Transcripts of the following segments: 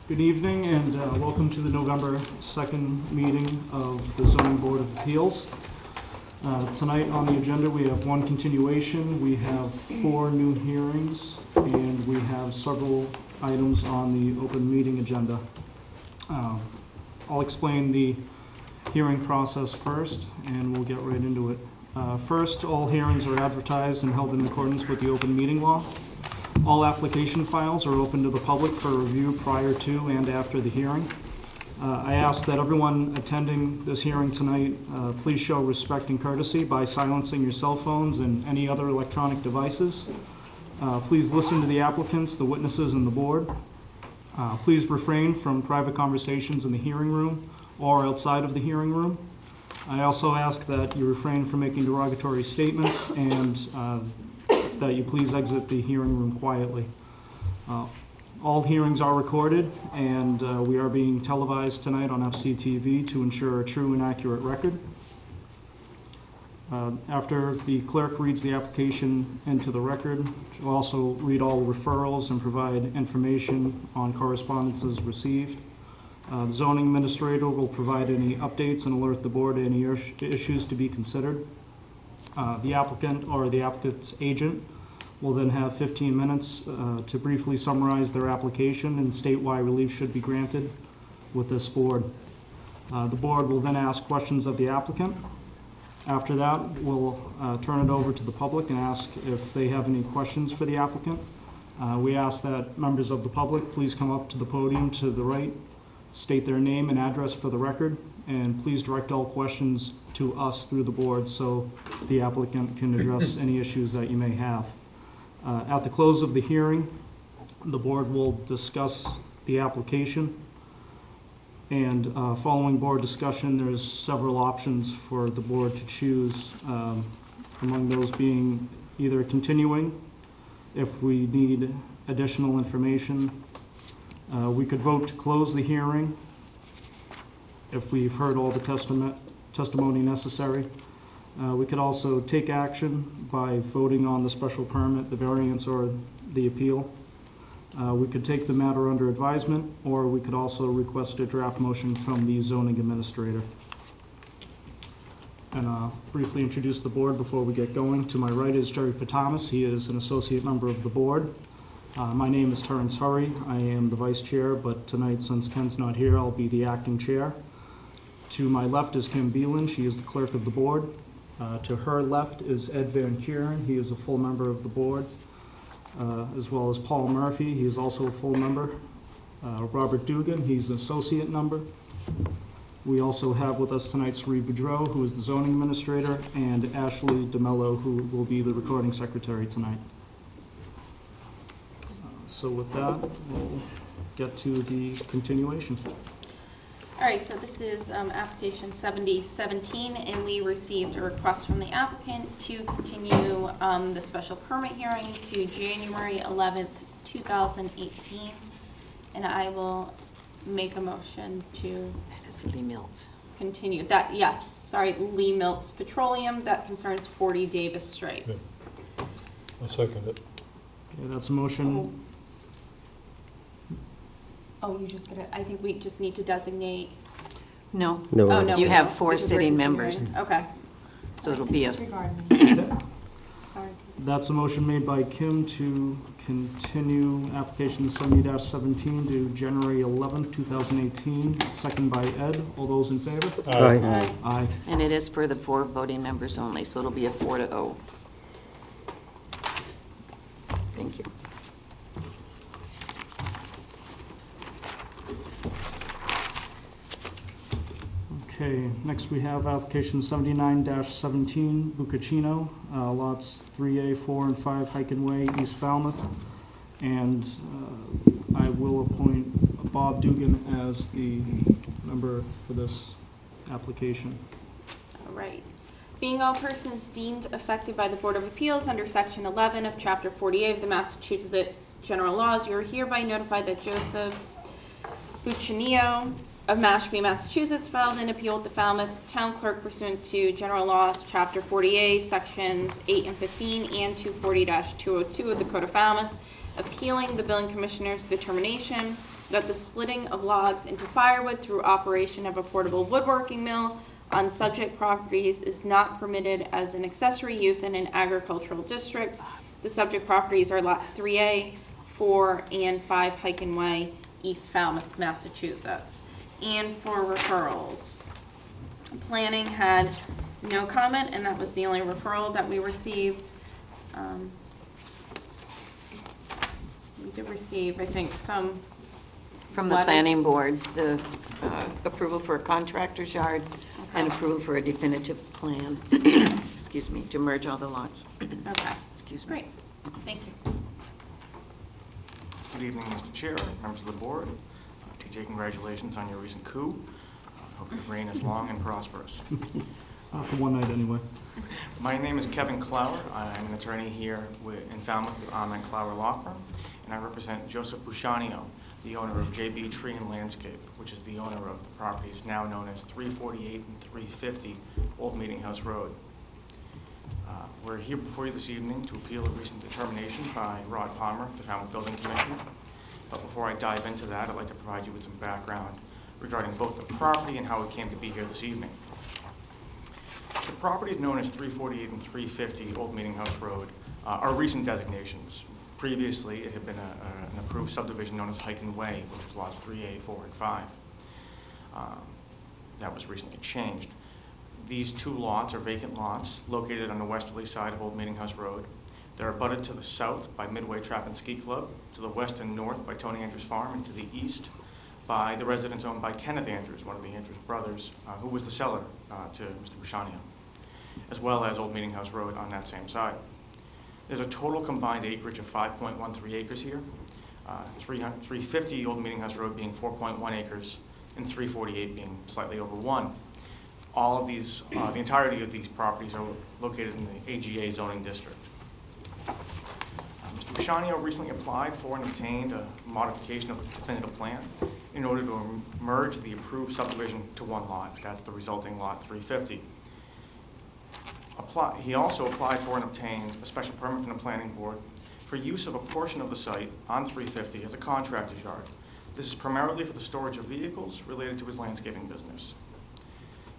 Good evening and welcome to the November 2nd meeting of the Zoning Board of Appeals. Tonight on the agenda we have one continuation, we have 4 new hearings, and we have several items on the open meeting agenda. I'll explain the hearing process first and we'll get right into it. First, all hearings are advertised and held in accordance with the open meeting law. All application files are open to the public for review prior to and after the hearing. I ask that everyone attending this hearing tonight please show respect and courtesy by silencing your cell phones and any other electronic devices. Please listen to the applicants, the witnesses, and the board. Please refrain from private conversations in the hearing room or outside of the hearing room. I also ask that you refrain from making derogatory statements and that you please exit the hearing room quietly. All hearings are recorded and we are being televised tonight on FCTV to ensure a true and accurate record. After the clerk reads the application into the record, she'll also read all referrals and provide information on correspondences received. The zoning administrator will provide any updates and alert the board to any issues to be considered. The applicant or the applicant's agent will then have 15 minutes to briefly summarize their application and state why relief should be granted with this board. The board will then ask questions of the applicant. After that, we'll turn it over to the public and ask if they have any questions for the applicant. We ask that members of the public please come up to the podium to the right, state their name and address for the record, and please direct all questions to us through the board so the applicant can address any issues that you may have. At the close of the hearing, the board will discuss the application, and following board discussion, there's several options for the board to choose, among those being either continuing if we need additional information. We could vote to close the hearing if we've heard all the testimony necessary. We could also take action by voting on the special permit, the variance, or the appeal. We could take the matter under advisement, or we could also request a draft motion from the zoning administrator. And briefly introduce the board before we get going. To my right is Jerry Patamas. He is an associate member of the board. My name is Terrence Hurry. I am the vice chair, but tonight, since Ken's not here, I'll be the acting chair. To my left is Kim Beelan. She is the clerk of the board. To her left is Ed Van Kuren. He is a full member of the board, as well as Paul Murphy. He is also a full member. Robert Dugan, he's an associate member. We also have with us tonight Sri Boudreau, who is the zoning administrator, and Ashley DeMello, who will be the recording secretary tonight. So with that, we'll get to the continuation. All right, so this is application 7017, and we received a request from the applicant to continue the special permit hearing to January 11th, 2018. And I will make a motion to Lee Miltz. continue that. Yes, sorry, Lee Miltz Petroleum. That concerns 40 Davis Straits. Yeah. I second it. Okay, that's a motion. Oh, you just gotta. I think we just need to designate. No. No. Oh, no. You have 4 Because we're sitting continuing. members, Okay. so it'll be a, Disregard me. Sorry. That's a motion made by Kim to continue application 70-17 to January 11th, 2018. Second by Ed. All those in favor? Aye. Aye. and it is for the 4 voting members only, so it'll be a 4-0. Thank you. Okay, next we have application 79-17, Bucacino, lots 3A, 4, and 5, Hyken Way, East Falmouth. And I will appoint Bob Dugan as the member for this application. All right. Being all persons deemed affected by the Board of Appeals under Section 11 of Chapter 48 of the Massachusetts General Laws, you are hereby notified that Joseph Buccinio of Mashpee, Massachusetts, filed an appeal with the Falmouth Town Clerk pursuant to General Laws, Chapter 48, Sections 8 and 15, and 240-202 of the Code of Falmouth, appealing the Building Commissioner's determination that the splitting of logs into firewood through operation of a portable woodworking mill on subject properties is not permitted as an accessory use in an agricultural district. The subject properties are lots 3A, 4, and 5 Hyken Way, East Falmouth, Massachusetts. And for referrals, planning had no comment, and that was the only referral that we received. We did receive, I think, some From the letters. planning board, the approval for a contractor's yard and approval for a definitive plan, excuse me, to merge all the lots. Okay, Excuse me. great, thank you. Good evening, Mr. Chair, members of the board. TJ, congratulations on your recent coup. Hope your reign is long and prosperous. For one night anyway. My name is Kevin Clower. I'm an attorney here in Falmouth with Ahmed Clower Law Firm, and I represent Joseph Bushanio, the owner of JB Tree and Landscape, which is the owner of the properties now known as 348 and 350 Old Meeting House Road. We're here before you this evening to appeal a recent determination by Rod Palmer, the Falmouth Building Commissioner. But before I dive into that, I'd like to provide you with some background regarding both the property and how it came to be here this evening. The properties known as 348 and 350 Old Meeting House Road are recent designations. Previously, it had been an approved subdivision known as Hyken Way, which was lots 3A, 4, and 5. That was recently changed. These two lots are vacant lots located on the westerly side of Old Meeting House Road. They're abutted to the south by Midway Trap and Ski Club, to the west and north by Tony Andrews Farm, and to the east by the residence owned by Kenneth Andrews, one of the Andrews brothers, who was the seller to Mr. Bushanio, as well as Old Meeting House Road on that same side. There's a total combined acreage of 5.13 acres here, 350 Old Meeting House Road being 4.1 acres, and 348 being slightly over 1. All of these, the entirety of these properties are located in the AGA zoning district. Mr. Bushanio recently applied for and obtained a modification of the definitive plan in order to merge the approved subdivision to one lot. That's the resulting lot 350. He also applied for and obtained a special permit from the planning board for use of a portion of the site on 350 as a contractor's yard. This is primarily for the storage of vehicles related to his landscaping business.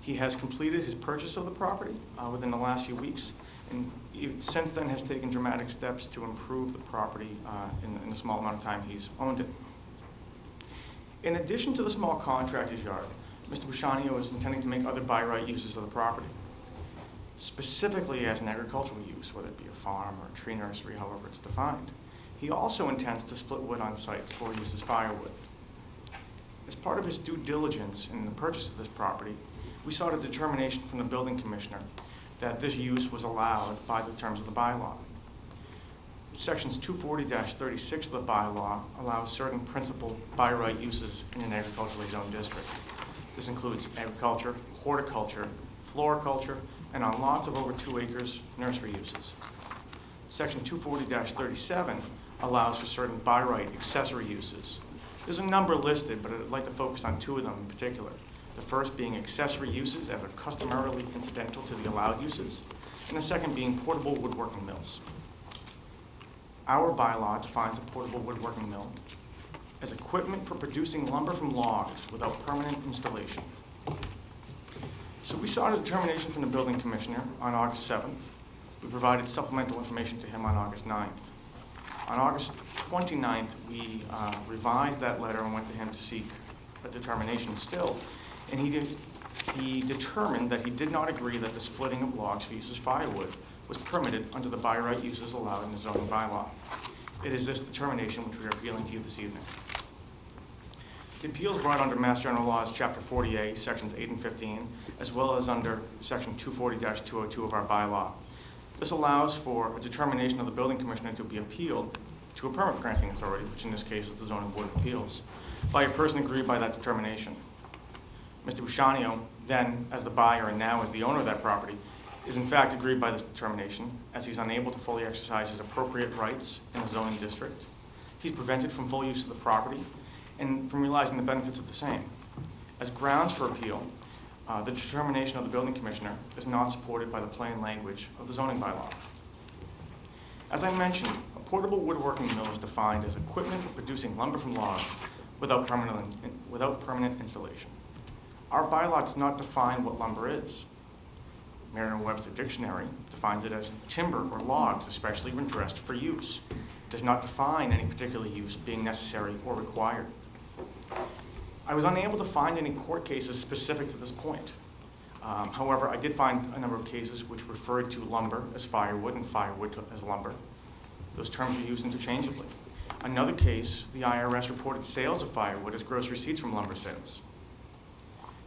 He has completed his purchase of the property within the last few weeks, and since then has taken dramatic steps to improve the property in the small amount of time he's owned it. In addition to the small contractor's yard, Mr. Bushanio is intending to make other by right uses of the property, specifically as an agricultural use, whether it be a farm or a tree nursery, however it's defined. He also intends to split wood on site for use as firewood. As part of his due diligence in the purchase of this property, we sought a determination from the building commissioner that this use was allowed by the terms of the bylaw. Sections 240-36 of the bylaw allows certain principal by right uses in an agriculturally zoned district. This includes agriculture, horticulture, floriculture, and on lots of over 2 acres, nursery uses. Section 240-37 allows for certain by right accessory uses. There's a number listed, but I'd like to focus on 2 of them in particular. The first being accessory uses as are customarily incidental to the allowed uses, and the second being portable woodworking mills. Our bylaw defines a portable woodworking mill as equipment for producing lumber from logs without permanent installation. So we sought a determination from the building commissioner on August 7th. We provided supplemental information to him on August 9th. On August 29th, we revised that letter and went to him to seek a determination still. And he determined that he did not agree that the splitting of logs for use as firewood was permitted under the by right uses allowed in the zoning bylaw. It is this determination which we are appealing to you this evening. The appeal is brought under Mass General Laws, Chapter 40A, Sections 8 and 15, as well as under Section 240-202 of our bylaw. This allows for a determination of the building commissioner to be appealed to a permit granting authority, which in this case is the Zoning Board of Appeals, by a person aggrieved by that determination. Mr. Bushanio, then as the buyer and now as the owner of that property, is in fact aggrieved by this determination, as he's unable to fully exercise his appropriate rights in the zoning district. He's prevented from full use of the property and from realizing the benefits of the same. As grounds for appeal, the determination of the building commissioner is not supported by the plain language of the zoning bylaw. As I mentioned, a portable woodworking mill is defined as equipment for producing lumber from logs without permanent installation. Our bylaw does not define what lumber is. Merriam-Webster Dictionary defines it as timber or logs, especially when dressed for use. It does not define any particular use being necessary or required. I was unable to find any court cases specific to this point. However, I did find a number of cases which referred to lumber as firewood and firewood as lumber. Those terms are used interchangeably. Another case, the IRS reported sales of firewood as gross receipts from lumber sales.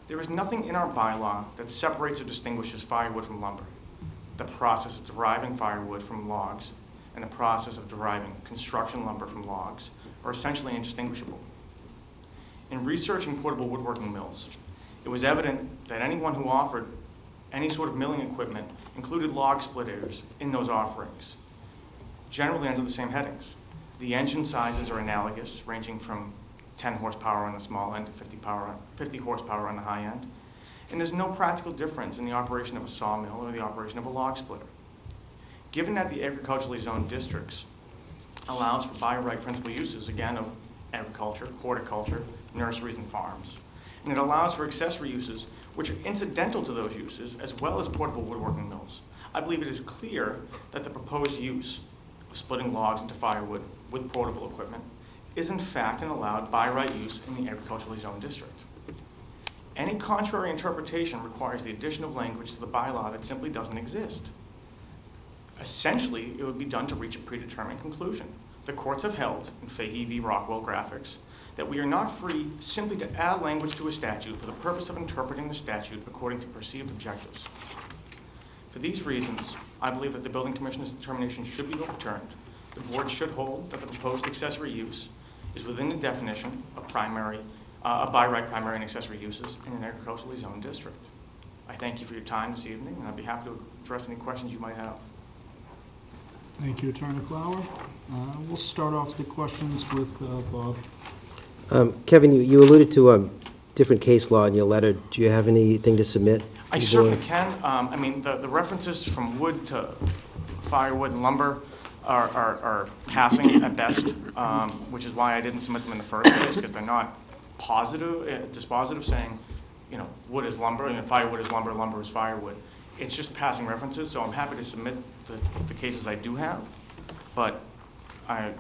There is nothing in our bylaw that separates or distinguishes firewood from lumber. The process of deriving firewood from logs and the process of deriving construction lumber from logs are essentially indistinguishable. In researching portable woodworking mills, it was evident that anyone who offered any sort of milling equipment included log splitters in those offerings, generally under the same headings. The engine sizes are analogous, ranging from 10 horsepower on the small end to 50 horsepower on the high end. And there's no practical difference in the operation of a sawmill or the operation of a log splitter. Given that the agriculturally zoned districts allows for by right principal uses, again, of agriculture, horticulture, nurseries, and farms, and it allows for accessory uses which are incidental to those uses, as well as portable woodworking mills, I believe it is clear that the proposed use of splitting logs into firewood with portable equipment is in fact an allowed by right use in the agriculturally zoned district. Any contrary interpretation requires the addition of language to the bylaw that simply doesn't exist. Essentially, it would be done to reach a predetermined conclusion. The courts have held, in Fahey v. Rockwell Graphics, that we are not free simply to add language to a statute for the purpose of interpreting the statute according to perceived objectives. For these reasons, I believe that the Building Commissioner's determination should be overturned. The board should hold that the proposed accessory use is within the definition of by right primary and accessory uses in an agriculturally zoned district. I thank you for your time this evening, and I'd be happy to address any questions you might have. Thank you, Attorney Clower. We'll start off the questions with Bob. Kevin, you alluded to different case law in your letter. Do you have anything to submit? I certainly can. I mean, the references from wood to firewood and lumber are passing at best, which is why I didn't submit them in the first place, because they're not positive, dispositive, saying, you know, wood is lumber, and firewood is lumber, lumber is firewood. It's just passing references, so I'm happy to submit the cases I do have, but I have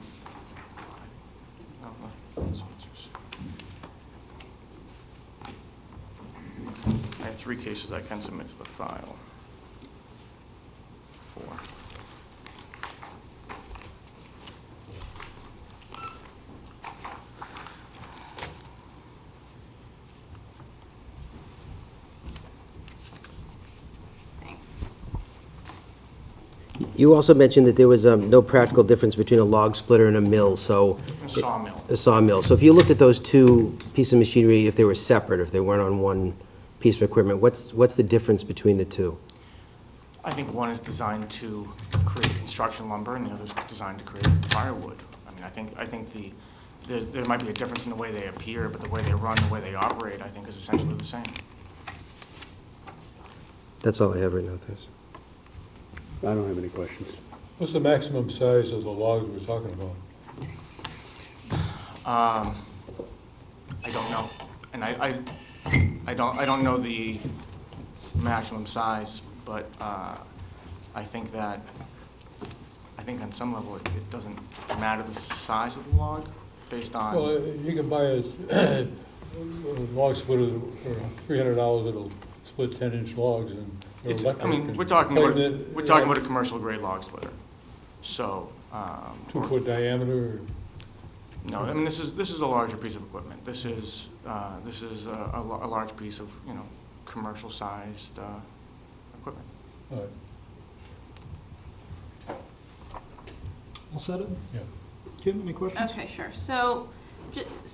3 cases I can submit to the file. 4. Thanks. You also mentioned that there was no practical difference between a log splitter and a mill, so... A sawmill. A sawmill. So if you looked at those two pieces of machinery, if they were separate, if they weren't on one piece of equipment, what's the difference between the two? I think one is designed to create construction lumber, and the other is designed to create firewood. I mean, I think there might be a difference in the way they appear, but the way they run, the way they operate, I think is essentially the same. That's all I have right now, thanks. I don't have any questions. What's the maximum size of the logs we're talking about? I don't know, and I don't know the maximum size, but I think on some level it doesn't matter the size of the log based on. Well, you can buy a log splitter for $300 that'll split 10-inch logs, and they're It's, electric. I mean, and we're talking plug about a commercial grade log splitter, so. 2-foot diameter. No, I mean, this is a larger piece of equipment. This is a large piece of, you know, commercial sized equipment. All right. All set? Yeah. Kim, any questions? Okay, sure. So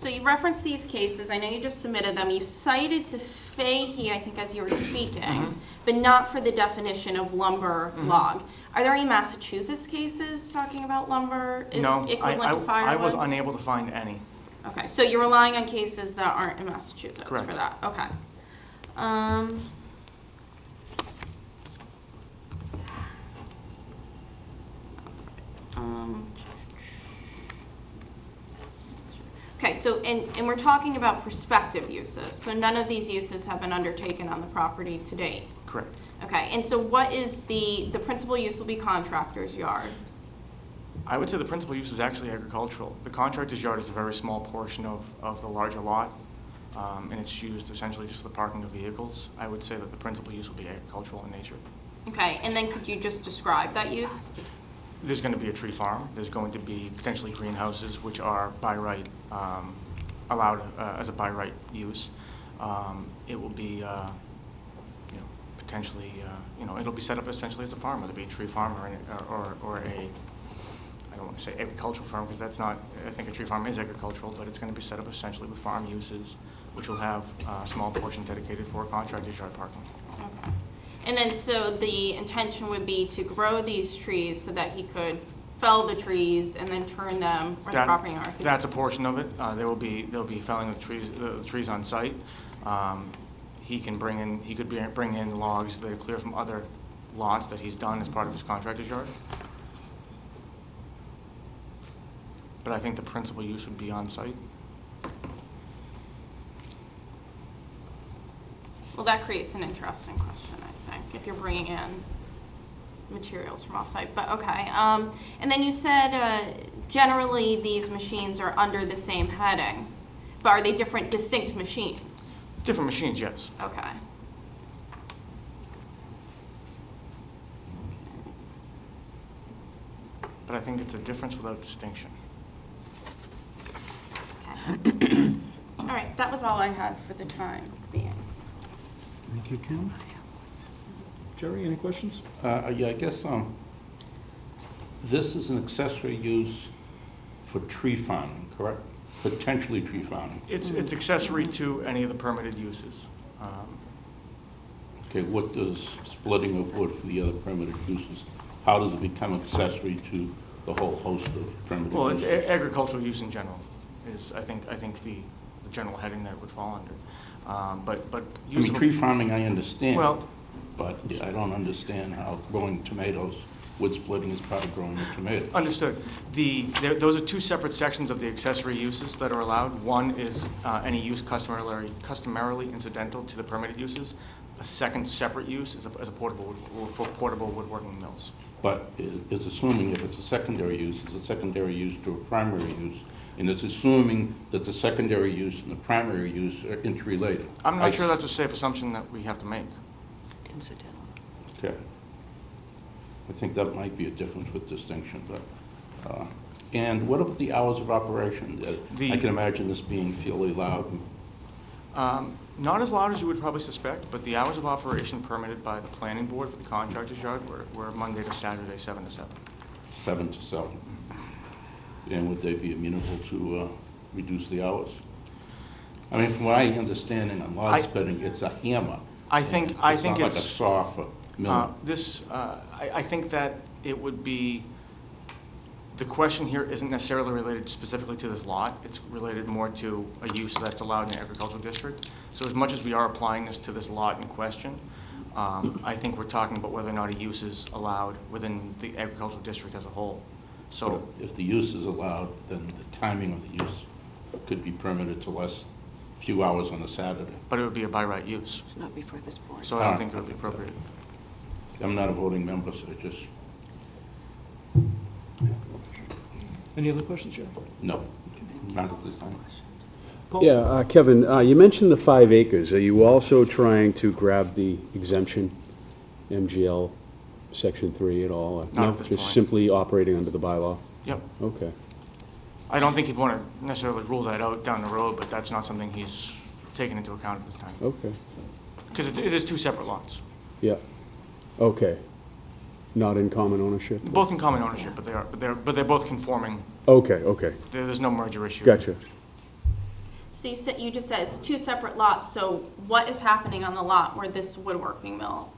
you referenced these cases. I know you just submitted them. You cited to Fahey, I think, as you were speaking, but not for the definition of lumber log. Are there any Massachusetts cases talking about lumber is No, equivalent to firewood? I was unable to find any. Okay, so you're relying on cases that aren't in Massachusetts Correct. for that? Okay. Okay, so, and we're talking about prospective uses, so none of these uses have been undertaken on the property to date? Correct. Okay, and so what is the principal use will be contractor's yard? I would say the principal use is actually agricultural. The contractor's yard is a very small portion of the larger lot, and it's used essentially just for the parking of vehicles. I would say that the principal use will be agricultural in nature. Okay, and then could you just describe that use? There's going to be a tree farm. There's going to be potentially greenhouses, which are by right, allowed as a by right use. It will be, potentially, it'll be set up essentially as a farm, whether it be a tree farm or a, I don't want to say agricultural farm, because that's not, I think a tree farm is agricultural, but it's going to be set up essentially with farm uses, which will have a small portion dedicated for contractor's yard parking. Okay. And then, so the intention would be to grow these trees so that he could fell the trees and then turn them, or the property owner could... That's a portion of it. There'll be felling of the trees on site. He could bring in logs that are clear from other lots that he's done as part of his contractor's yard. But I think the principal use would be on site. Well, that creates an interesting question, I think, if you're bringing in materials from off-site, but okay. And then you said generally these machines are under the same heading, but are they different, distinct machines? Different machines, yes. Okay. But I think it's a difference without distinction. Okay. All right, that was all I had for the time being. Thank you, Kim. Jerry, any questions? Yeah, I guess this is an accessory use for tree farming, correct? Potentially tree farming. It's accessory to any of the permitted uses. Okay, what does splitting of wood for the other permitted uses, how does it become accessory to the whole host of permitted Well, it's uses? agricultural use in general is, I think the general heading that it would fall under. But I use mean, of- tree farming, I understand. Well- But I don't understand how growing tomatoes, wood splitting is part of growing the tomatoes. Understood. Those are two separate sections of the accessory uses that are allowed. One is any use customarily incidental to the permitted uses. A second separate use is a portable woodworking mills. But it's assuming if it's a secondary use, it's a secondary use to a primary use, and it's assuming that the secondary use and the primary use are interrelated. I'm not sure that's a safe assumption that we have to make. Incidental. Okay. I think that might be a difference with distinction, but, and what about the hours of operation? I can imagine this being fairly loud. Not as loud as you would probably suspect, but the hours of operation permitted by the planning board for the contractor's yard were Monday to Saturday, 7 to 7. 7 to 7. And would they be amenable to reduce the hours? I mean, from what I understand in log splitting, it's a hammer. I think It's not like a it's saw for milling. I think that it would be, the question here isn't necessarily related specifically to this lot. It's related more to a use that's allowed in the agricultural district. So as much as we are applying this to this lot in question, I think we're talking about whether or not a use is allowed within the agricultural district as a whole. So, If the use is allowed, then the timing of the use could be permitted to less, few hours on a Saturday. but it would be a by right use. It's not before this board. So I don't think it would be appropriate. I'm not a voting member, so just, Any other questions, Jerry? no, not at this time. Paul? Yeah, Kevin, you mentioned the 5 acres. Are you also trying to grab the exemption, MGL Section 3 at all? Not No, at this just point. simply operating under the bylaw? Yep. Okay. I don't think he'd want to necessarily rule that out down the road, but that's not something he's taken into account at this time. Okay. Because it is two separate lots, Yeah. Okay. Not in common ownership? both in common ownership, but they're both conforming. Okay, okay. There's no merger issue. Gotcha. So you just said it's two separate lots, so what is happening on the lot where this woodworking mill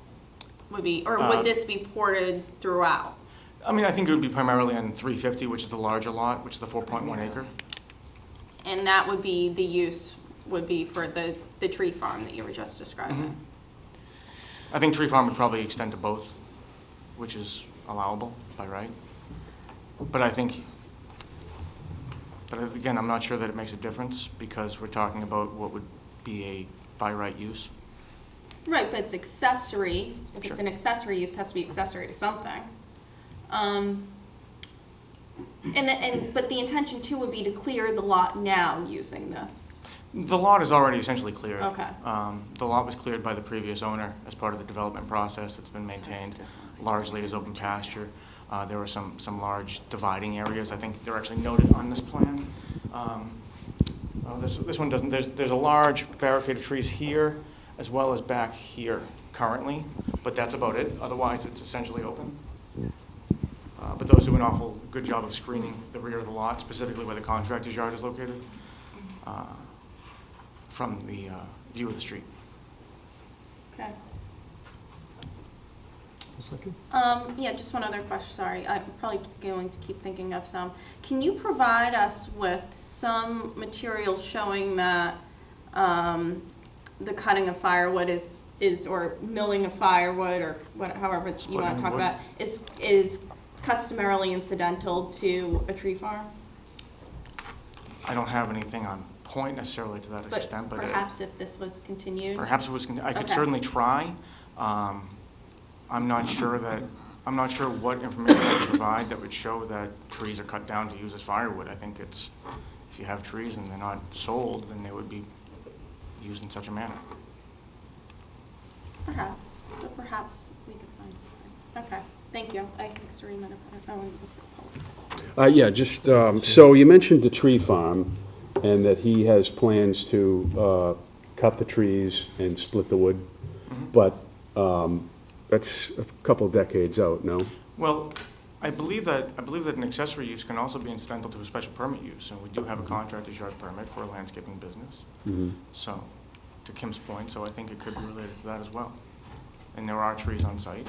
would be, or would this be ported throughout? I mean, I think it would be primarily on 350, which is the larger lot, which is the 4.1 acre. And that would be, the use would be for the tree farm that you were just describing? I think tree farm would probably extend to both, which is allowable by right. But I think But again, I'm not sure that it makes a difference because we're talking about what would be a by right use. Right, but it's accessory. If it's Sure. an accessory use, it has to be accessory to something. But the intention too would be to clear the lot now using this. The lot is already essentially cleared. Okay. The lot was cleared by the previous owner as part of the development process. It's been maintained largely as open pasture. There were some large dividing areas. I think they're actually noted on this plan. This one doesn't. There's a large barricade of trees here as well as back here currently, but that's about it. Otherwise, it's essentially open. But those do an awful good job of screening the rear of the lot, specifically where the contractor's yard is located, from the view of the street. Okay. A second? Yeah, just one other question, sorry. I'm probably going to keep thinking of some. Can you provide us with some material showing that the cutting of firewood is or milling of firewood or however you want Splitting to talk wood. about is customarily incidental to a tree farm? I don't have anything on point necessarily to that extent, but perhaps if this was continued? perhaps it was. I could Okay. certainly try. I'm not sure what information I could provide that would show that trees are cut down to use as firewood. I think it's, if you have trees and they're not sold, then they would be used in such a manner. Perhaps, but perhaps we could find something. Okay, thank you. I think Serena, looks at the list. Yeah, just, so you mentioned the tree farm, and that he has plans to cut the trees and split the wood, but that's a couple decades out, no? Well, I believe that an accessory use can also be incidental to a special permit use, and we do have a contractor's yard permit for a landscaping business. So, to Kim's point, so I think it could be related to that as well. And there are trees on site.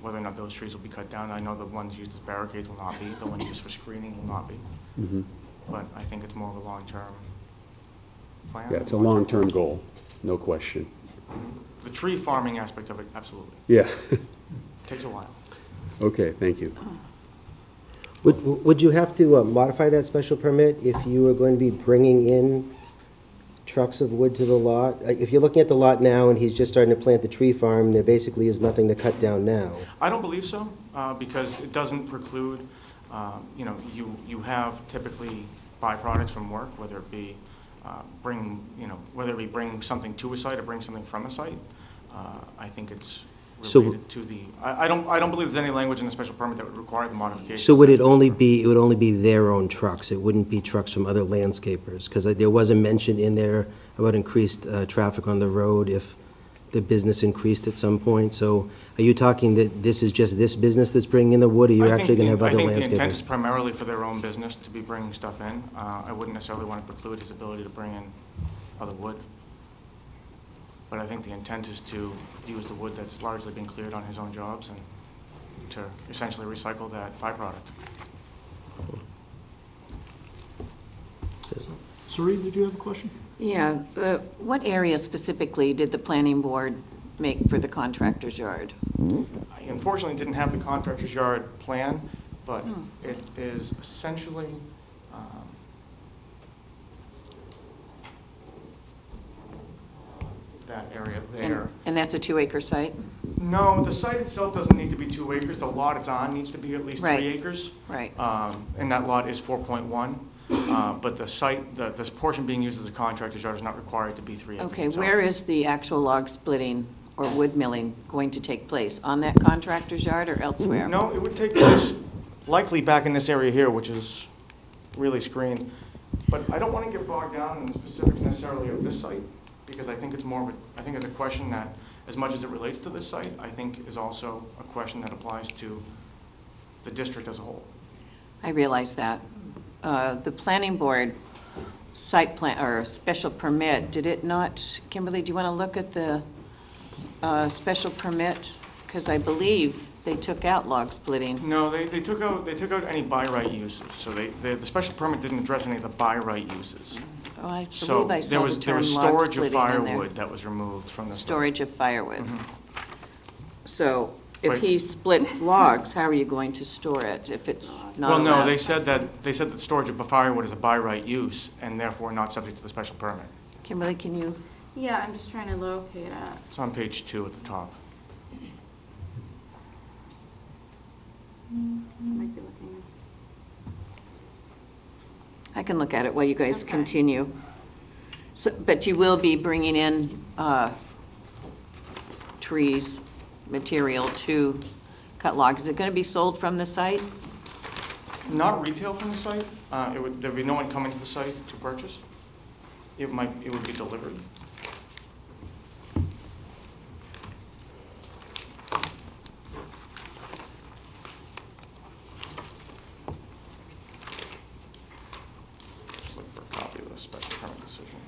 Whether or not those trees will be cut down, I know the ones used as barricades will not be, the ones used for screening will not be. But I think it's more of a long-term plan. Yeah, it's a long-term goal, no question. The tree farming aspect of it, absolutely. Yeah, Takes a while. okay, thank you. Would you have to modify that special permit if you were going to be bringing in trucks of wood to the lot? If you're looking at the lot now and he's just starting to plant the tree farm, there basically is nothing to cut down now. I don't believe so, because it doesn't preclude, you have typically byproducts from work, whether it be bring something to a site or bring something from a site. I think it's So- related to the, I don't believe there's any language in the special permit that would require the modification. So would it would only be their own trucks? It wouldn't be trucks from other landscapers? Because there was a mention in there about increased traffic on the road if the business increased at some point. So are you talking that this is just this business that's bringing in the wood, or you're actually going to have other I think the intent is landscapers? primarily for their own business to be bringing stuff in. I wouldn't necessarily want to preclude his ability to bring in other wood. But I think the intent is to use the wood that's largely been cleared on his own jobs and to essentially recycle that byproduct. Serena, did you have a question? Yeah, what area specifically did the planning board make for the contractor's yard? I unfortunately didn't have the contractor's yard plan, but it is essentially, that area there. And that's a 2-acre site? No, the site itself doesn't need to be 2 acres. The lot it's on needs to be at least 3 Right. acres. Right. And that lot is 4.1. But the site, the portion being used as a contractor's yard is not required to be 3 acres Okay, itself. where is the actual log splitting or wood milling going to take place? On that contractor's yard or elsewhere? No, it would take place likely back in this area here, which is really screened. But I don't want to get bogged down in the specifics necessarily of this site, because I think it's more of a, I think it's a question that, as much as it relates to this site, I think is also a question that applies to the district as a whole. I realize that. The planning board site plan, or special permit, did it not, Kimberly, do you want to look at the special permit? Because I believe they took out log splitting. No, they took out any by right uses. So the special permit didn't address any of the by right uses. Oh, I So believe I there saw was the there term was log storage of splitting in there. firewood that was removed from the Storage of firewood. Mhm. So If Right. he splits logs, how are you going to store it if it's not Well, allowed? no, they said that storage of firewood is a by right use and therefore not subject to the special permit. Kimberly, can you, Yeah, I'm just trying to locate it. It's on page 2 at the top. I might be looking. I can look at it while you guys Okay. continue. So, but you will be bringing in trees, material to cut logs. Is it going to be sold from the site? Not retail from the site. There'd be no one coming to the site to purchase. It would be delivered. Just looking for a copy of the special permit decision.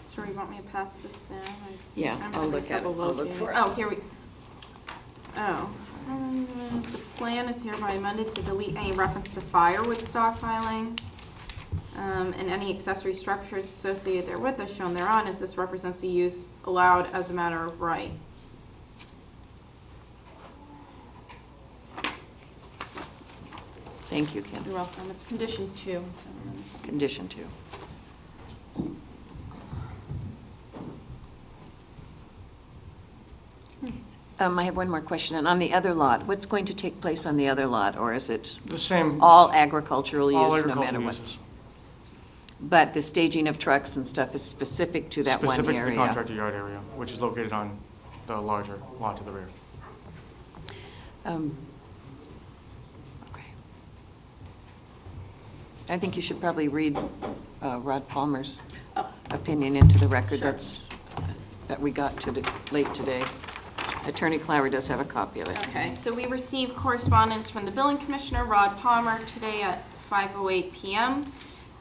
Sorry, you want me to pass this down? Yeah, I'm I'll having look at it. trouble I'll look locating for it. Oh, here we, oh. The plan is hereby amended to delete any reference to firewood stockpiling, and any accessory structures associated therewith as shown thereon, as this represents a use allowed as a matter of right. Thank you, Kim. You're welcome. It's condition 2. Condition 2. I have one more question. And on the other lot, what's going to take place on the other lot? Or is it The same. all agricultural all use, no matter agricultural what? uses. But the staging of trucks and stuff is specific to that one Specific to the area? contractor yard area, which is located on the larger lot to the rear. Okay. I think you should probably read Rod Palmer's Oh. opinion into the record. Sure. That we got late today. Attorney Clower does have a copy of it. Okay, so we received correspondence from the Building Commissioner, Rod Palmer, today at 5:08 PM.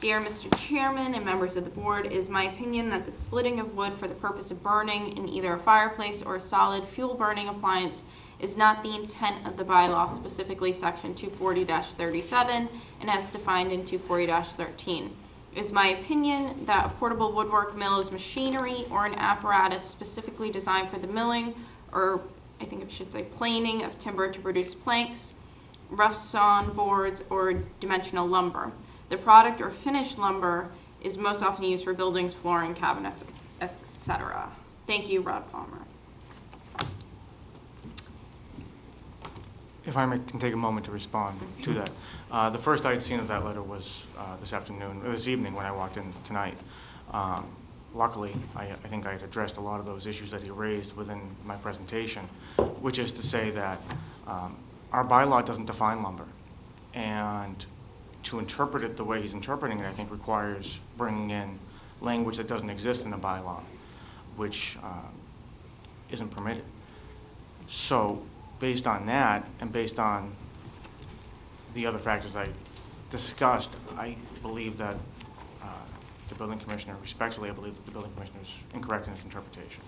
Dear Mr. Chairman and members of the board, it is my opinion that the splitting of wood for the purpose of burning in either a fireplace or a solid fuel burning appliance is not the intent of the bylaw, specifically section 240-37 and as defined in 240-13. It is my opinion that a portable woodwork mill is machinery or an apparatus specifically designed for the milling, or I think it should say planing of timber to produce planks, rough sawn boards, or dimensional lumber. The product or finished lumber is most often used for buildings, flooring, cabinets, etc. Thank you, Rod Palmer. If I can take a moment to respond to that. The first I had seen of that letter was this evening when I walked in tonight. Luckily, I think I had addressed a lot of those issues that he raised within my presentation, which is to say that our bylaw doesn't define lumber. And to interpret it the way he's interpreting it, I think requires bringing in language that doesn't exist in the bylaw, which isn't permitted. So based on that, and based on the other factors I discussed, I believe that the building commissioner, respectfully, I believe that the building commissioner is incorrect in his interpretation.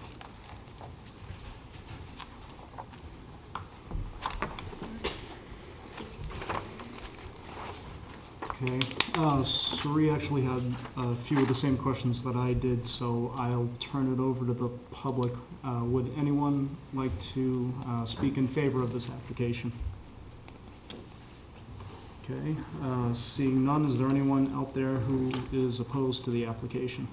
Okay, Sri actually had a few of the same questions that I did, so I'll turn it over to the public. Would anyone like to speak in favor of this application? Okay, seeing none, is there anyone out there who is opposed to the application?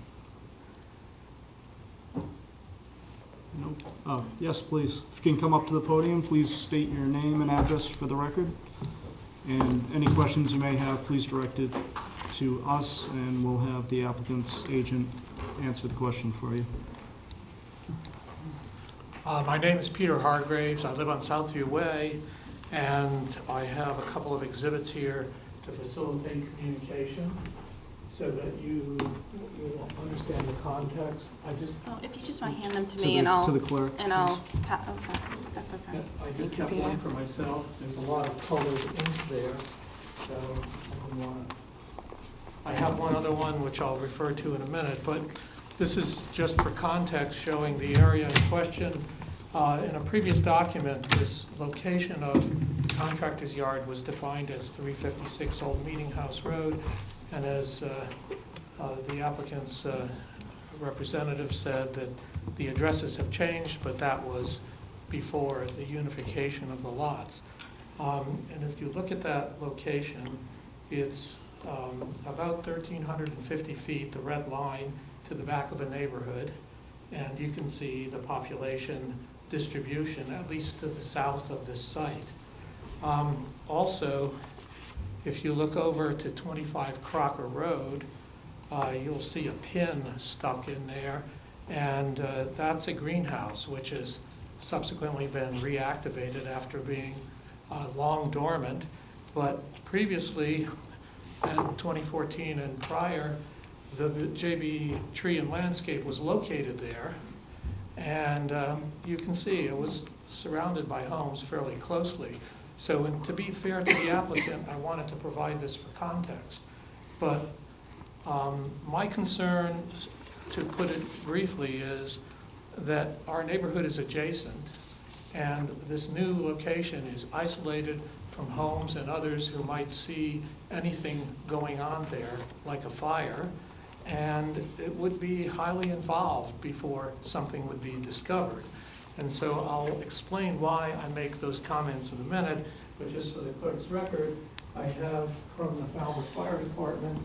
Nope. Yes, please. If you can come up to the podium, please state your name and address for the record. And any questions you may have, please direct it to us, and we'll have the applicant's agent answer the question for you. My name is Peter Hargraves. I live on Southview Way, and I have a couple of exhibits here to facilitate communication so that you will understand the context. Oh, if you just want to hand them to To me, the- and I'll, to the clerk, okay, that's okay. I just Thank kept you, one Peter. for myself. There's a lot of colored ink there, so I didn't want to. I have one other one which I'll refer to in a minute, but this is just for context showing the area in question. In a previous document, this location of the contractor's yard was defined as 356 Old Meeting House Road, and as the applicant's representative said, that the addresses have changed, but that was before the unification of the lots. And if you look at that location, it's about 1,350 feet, the red line, to the back of a neighborhood. And you can see the population distribution, at least to the south of this site. Also, if you look over to 25 Crocker Road, you'll see a pin stuck in there, and that's a greenhouse, which has subsequently been reactivated after being long dormant. But previously, in 2014 and prior, the JB Tree and Landscape was located there, and you can see it was surrounded by homes fairly closely. So to be fair to the applicant, I wanted to provide this for context. But my concern, to put it briefly, is that our neighborhood is adjacent, and this new location is isolated from homes and others who might see anything going on there, like a fire, and it would be highly involved before something would be discovered. And so I'll explain why I make those comments in a minute, but just for the clerk's record, I have from the Falmouth Fire Department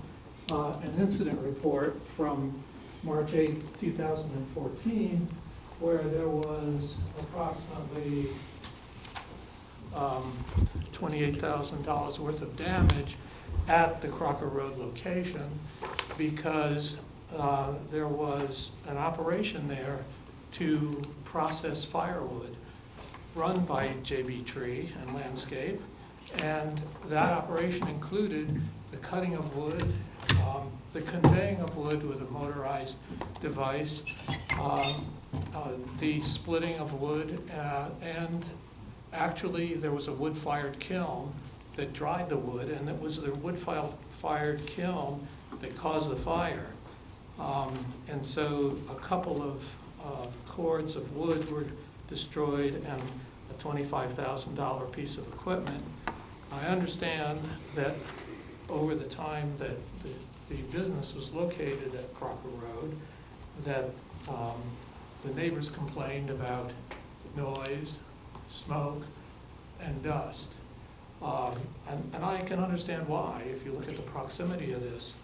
an incident report from March 8th, 2014, where there was approximately $28,000 worth of damage at the Crocker Road location because there was an operation there to process firewood run by JB Tree and Landscape, and that operation included the cutting of wood, the conveying of wood with a motorized device, the splitting of wood, and actually there was a wood-fired kiln that dried the wood, and it was the wood-fired kiln that caused the fire. And so a couple of cords of wood were destroyed and a $25,000 piece of equipment. I understand that over the time that the business was located at Crocker Road, that the neighbors complained about noise, smoke, and dust. And I can understand why, if you look at the proximity of this.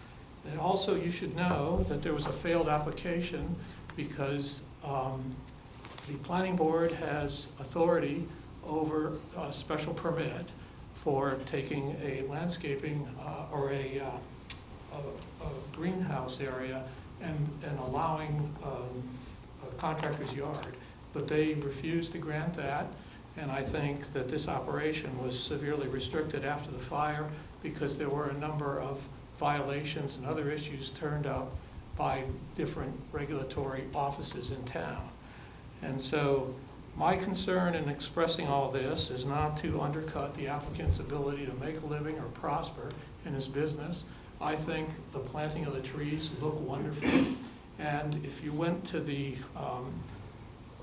And also, you should know that there was a failed application because the planning board has authority over a special permit for taking a landscaping or a greenhouse area and allowing a contractor's yard. But they refused to grant that, and I think that this operation was severely restricted after the fire because there were a number of violations and other issues turned up by different regulatory offices in town. And so my concern in expressing all this is not to undercut the applicant's ability to make a living or prosper in his business. I think the planting of the trees look wonderful. And if you went to the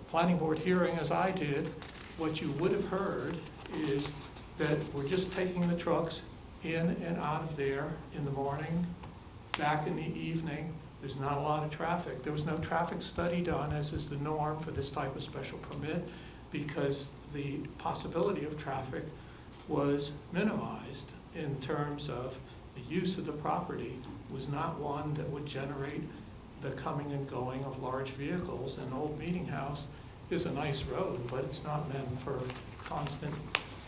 planning board hearing as I did, what you would have heard is that we're just taking the trucks in and out of there in the morning, back in the evening. There's not a lot of traffic. There was no traffic study done, as is the norm for this type of special permit, because the possibility of traffic was minimized in terms of the use of the property was not one that would generate the coming and going of large vehicles. An Old Meeting House is a nice road, but it's not meant for constant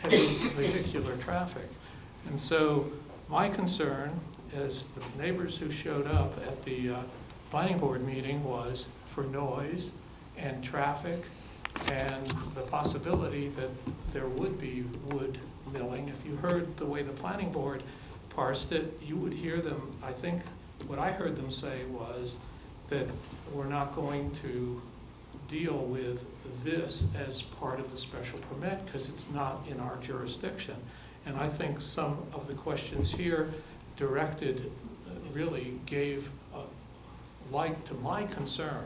heavy vehicular traffic. And so my concern, as the neighbors who showed up at the planning board meeting, was for noise and traffic and the possibility that there would be wood milling. If you heard the way the planning board parsed it, you would hear them, I think what I heard them say was that we're not going to deal with this as part of the special permit because it's not in our jurisdiction. And I think some of the questions here directed really gave light to my concern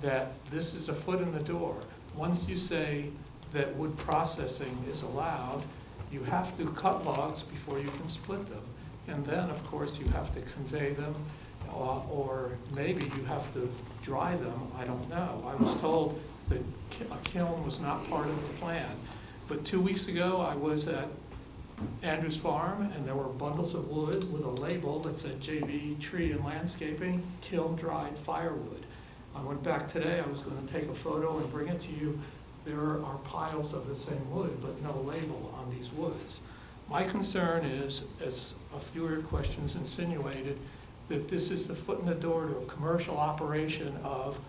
that this is a foot in the door. Once you say that wood processing is allowed, you have to cut logs before you can split them. And then, of course, you have to convey them, or maybe you have to dry them, I don't know. I was told that a kiln was not part of the plan. But 2 weeks ago, I was at Andrews Farm, and there were bundles of wood with a label that said JB Tree and Landscaping, kiln-dried firewood. I went back today, I was going to take a photo and bring it to you. There are piles of the same wood, but no label on these woods. My concern is, as a few of your questions insinuated, that this is the foot in the door to a commercial operation of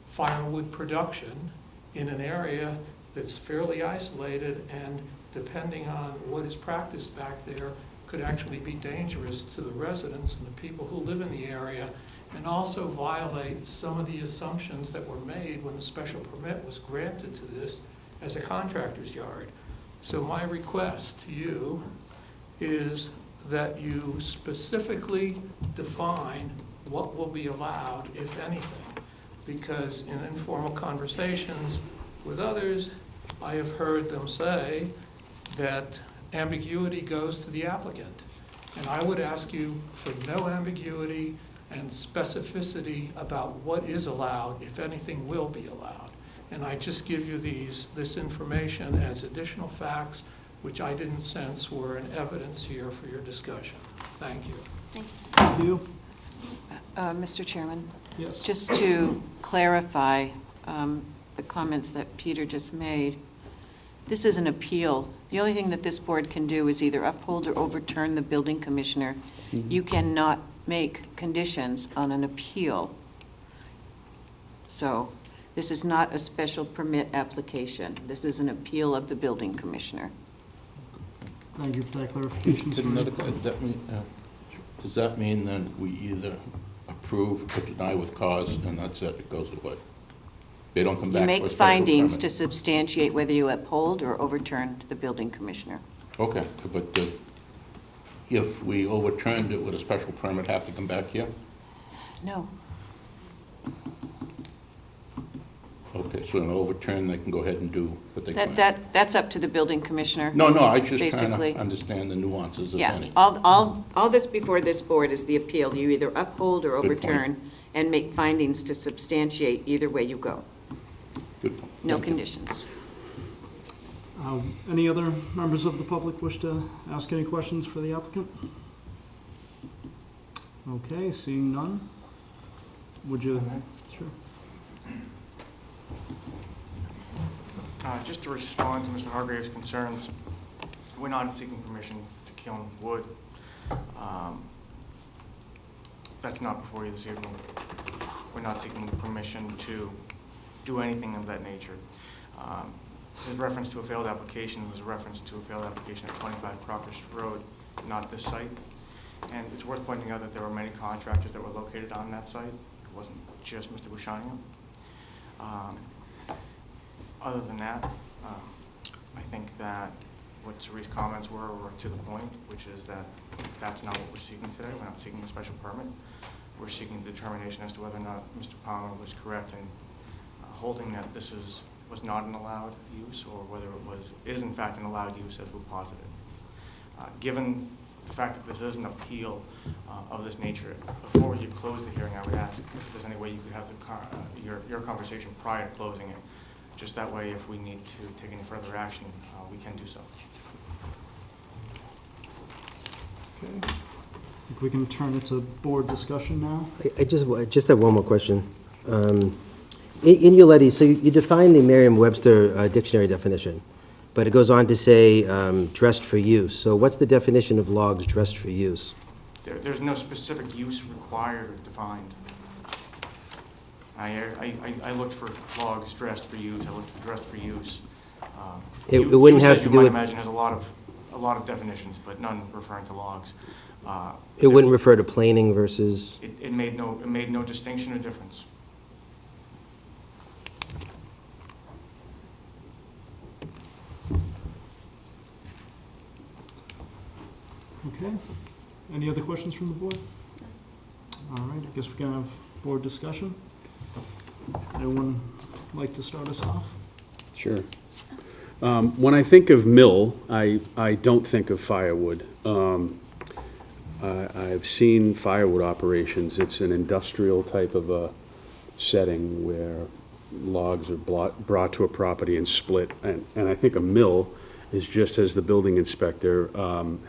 firewood production in an area that's fairly isolated, and depending on what is practiced back there, could actually be dangerous to the residents and the people who live in the area, and also violate some of the assumptions that were made when the special permit was granted to this as a contractor's yard. So my request to you is that you specifically define what will be allowed, if anything, because in informal conversations with others, I have heard them say that ambiguity goes to the applicant. And I would ask you for no ambiguity and specificity about what is allowed, if anything will be allowed. And I just give you this information as additional facts, which I didn't sense were in evidence here for your discussion. Thank you. Thank you. Mr. Chairman, Yes. just to clarify the comments that Peter just made, this is an appeal. The only thing that this board can do is either uphold or overturn the building commissioner. You cannot make conditions on an appeal. So this is not a special permit application. This is an appeal of the building commissioner. Thank you for that clarification, sir. Does that mean then we either approve or deny with cause, and that's it, it goes away? They don't come back You for a make special findings to permit? substantiate whether you uphold or overturn the building commissioner. Okay, but if we overturned it, would a special permit have to come back here? No. Okay, so in overturn, they can go ahead and do what they plan. That's up to the building commissioner. No, I just trying basically. to understand the nuances, if Yeah, any. all this before this board is the appeal. You either uphold or Good point. overturn and make findings to substantiate either way you go. Good point. No Thank you. conditions. Any other members of the public wish to ask any questions for the applicant? Okay, seeing none. Would you? Sure. Just to respond to Mr. Hargrave's concerns, we're not seeking permission to kiln wood. That's not before you this evening. We're not seeking permission to do anything of that nature. His reference to a failed application was a reference to a failed application at 25 Crocus Road, not this site. And it's worth pointing out that there were many contractors that were located on that site. It wasn't just Mr. Bushania. Other than that, I think that what Cerie's comments were to the point, which is that that's not what we're seeking today. We're not seeking a special permit. We're seeking determination as to whether or not Mr. Palmer was correct in holding that this was not an allowed use, or whether it is in fact an allowed use as we posited. Given the fact that this is an appeal of this nature, before you close the hearing, I would ask if there's any way you could have your conversation prior to closing it. Just that way, if we need to take any further action, we can do so. Okay. I think we can turn it to board discussion now. I just have one more question. In your letter, so you define the Merriam-Webster dictionary definition, but it goes on to say dressed for use. So what's the definition of logs dressed for use? There's no specific use required or defined. I looked for logs dressed for use. I looked for dressed for use. It wouldn't have to do you might with- imagine has a lot of definitions, but none referring to logs. It wouldn't refer to planing versus, It made no distinction or difference. Okay. Any other questions from the board? All right, I guess we can have board discussion. Anyone like to start us off? Sure. When I think of mill, I don't think of firewood. I've seen firewood operations. It's an industrial type of a setting where logs are brought to a property and split. And I think a mill is just as the building inspector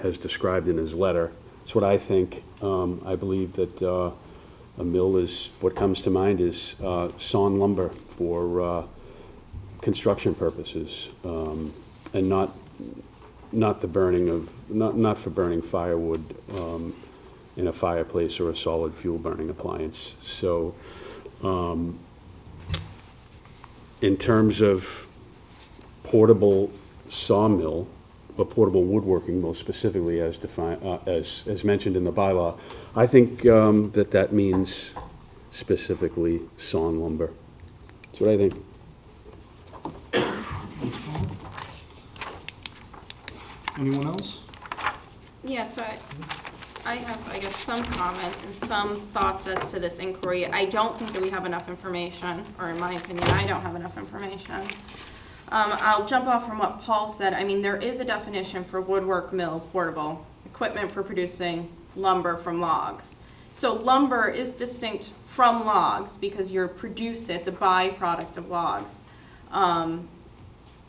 has described in his letter. That's what I think. I believe that a mill is, what comes to mind is sawn lumber for construction purposes, and not the burning of, not for burning firewood in a fireplace or a solid fuel burning appliance. So in terms of portable sawmill, or portable woodworking mill specifically as defined, as mentioned in the bylaw, I think that means specifically sawn lumber. That's what I think. Anyone else? Yeah, so I have, I guess, some comments and some thoughts as to this inquiry. I don't think that we have enough information, or in my opinion, I don't have enough information. I'll jump off from what Paul said. I mean, there is a definition for woodwork mill portable, equipment for producing lumber from logs. So lumber is distinct from logs because it's a byproduct of logs. I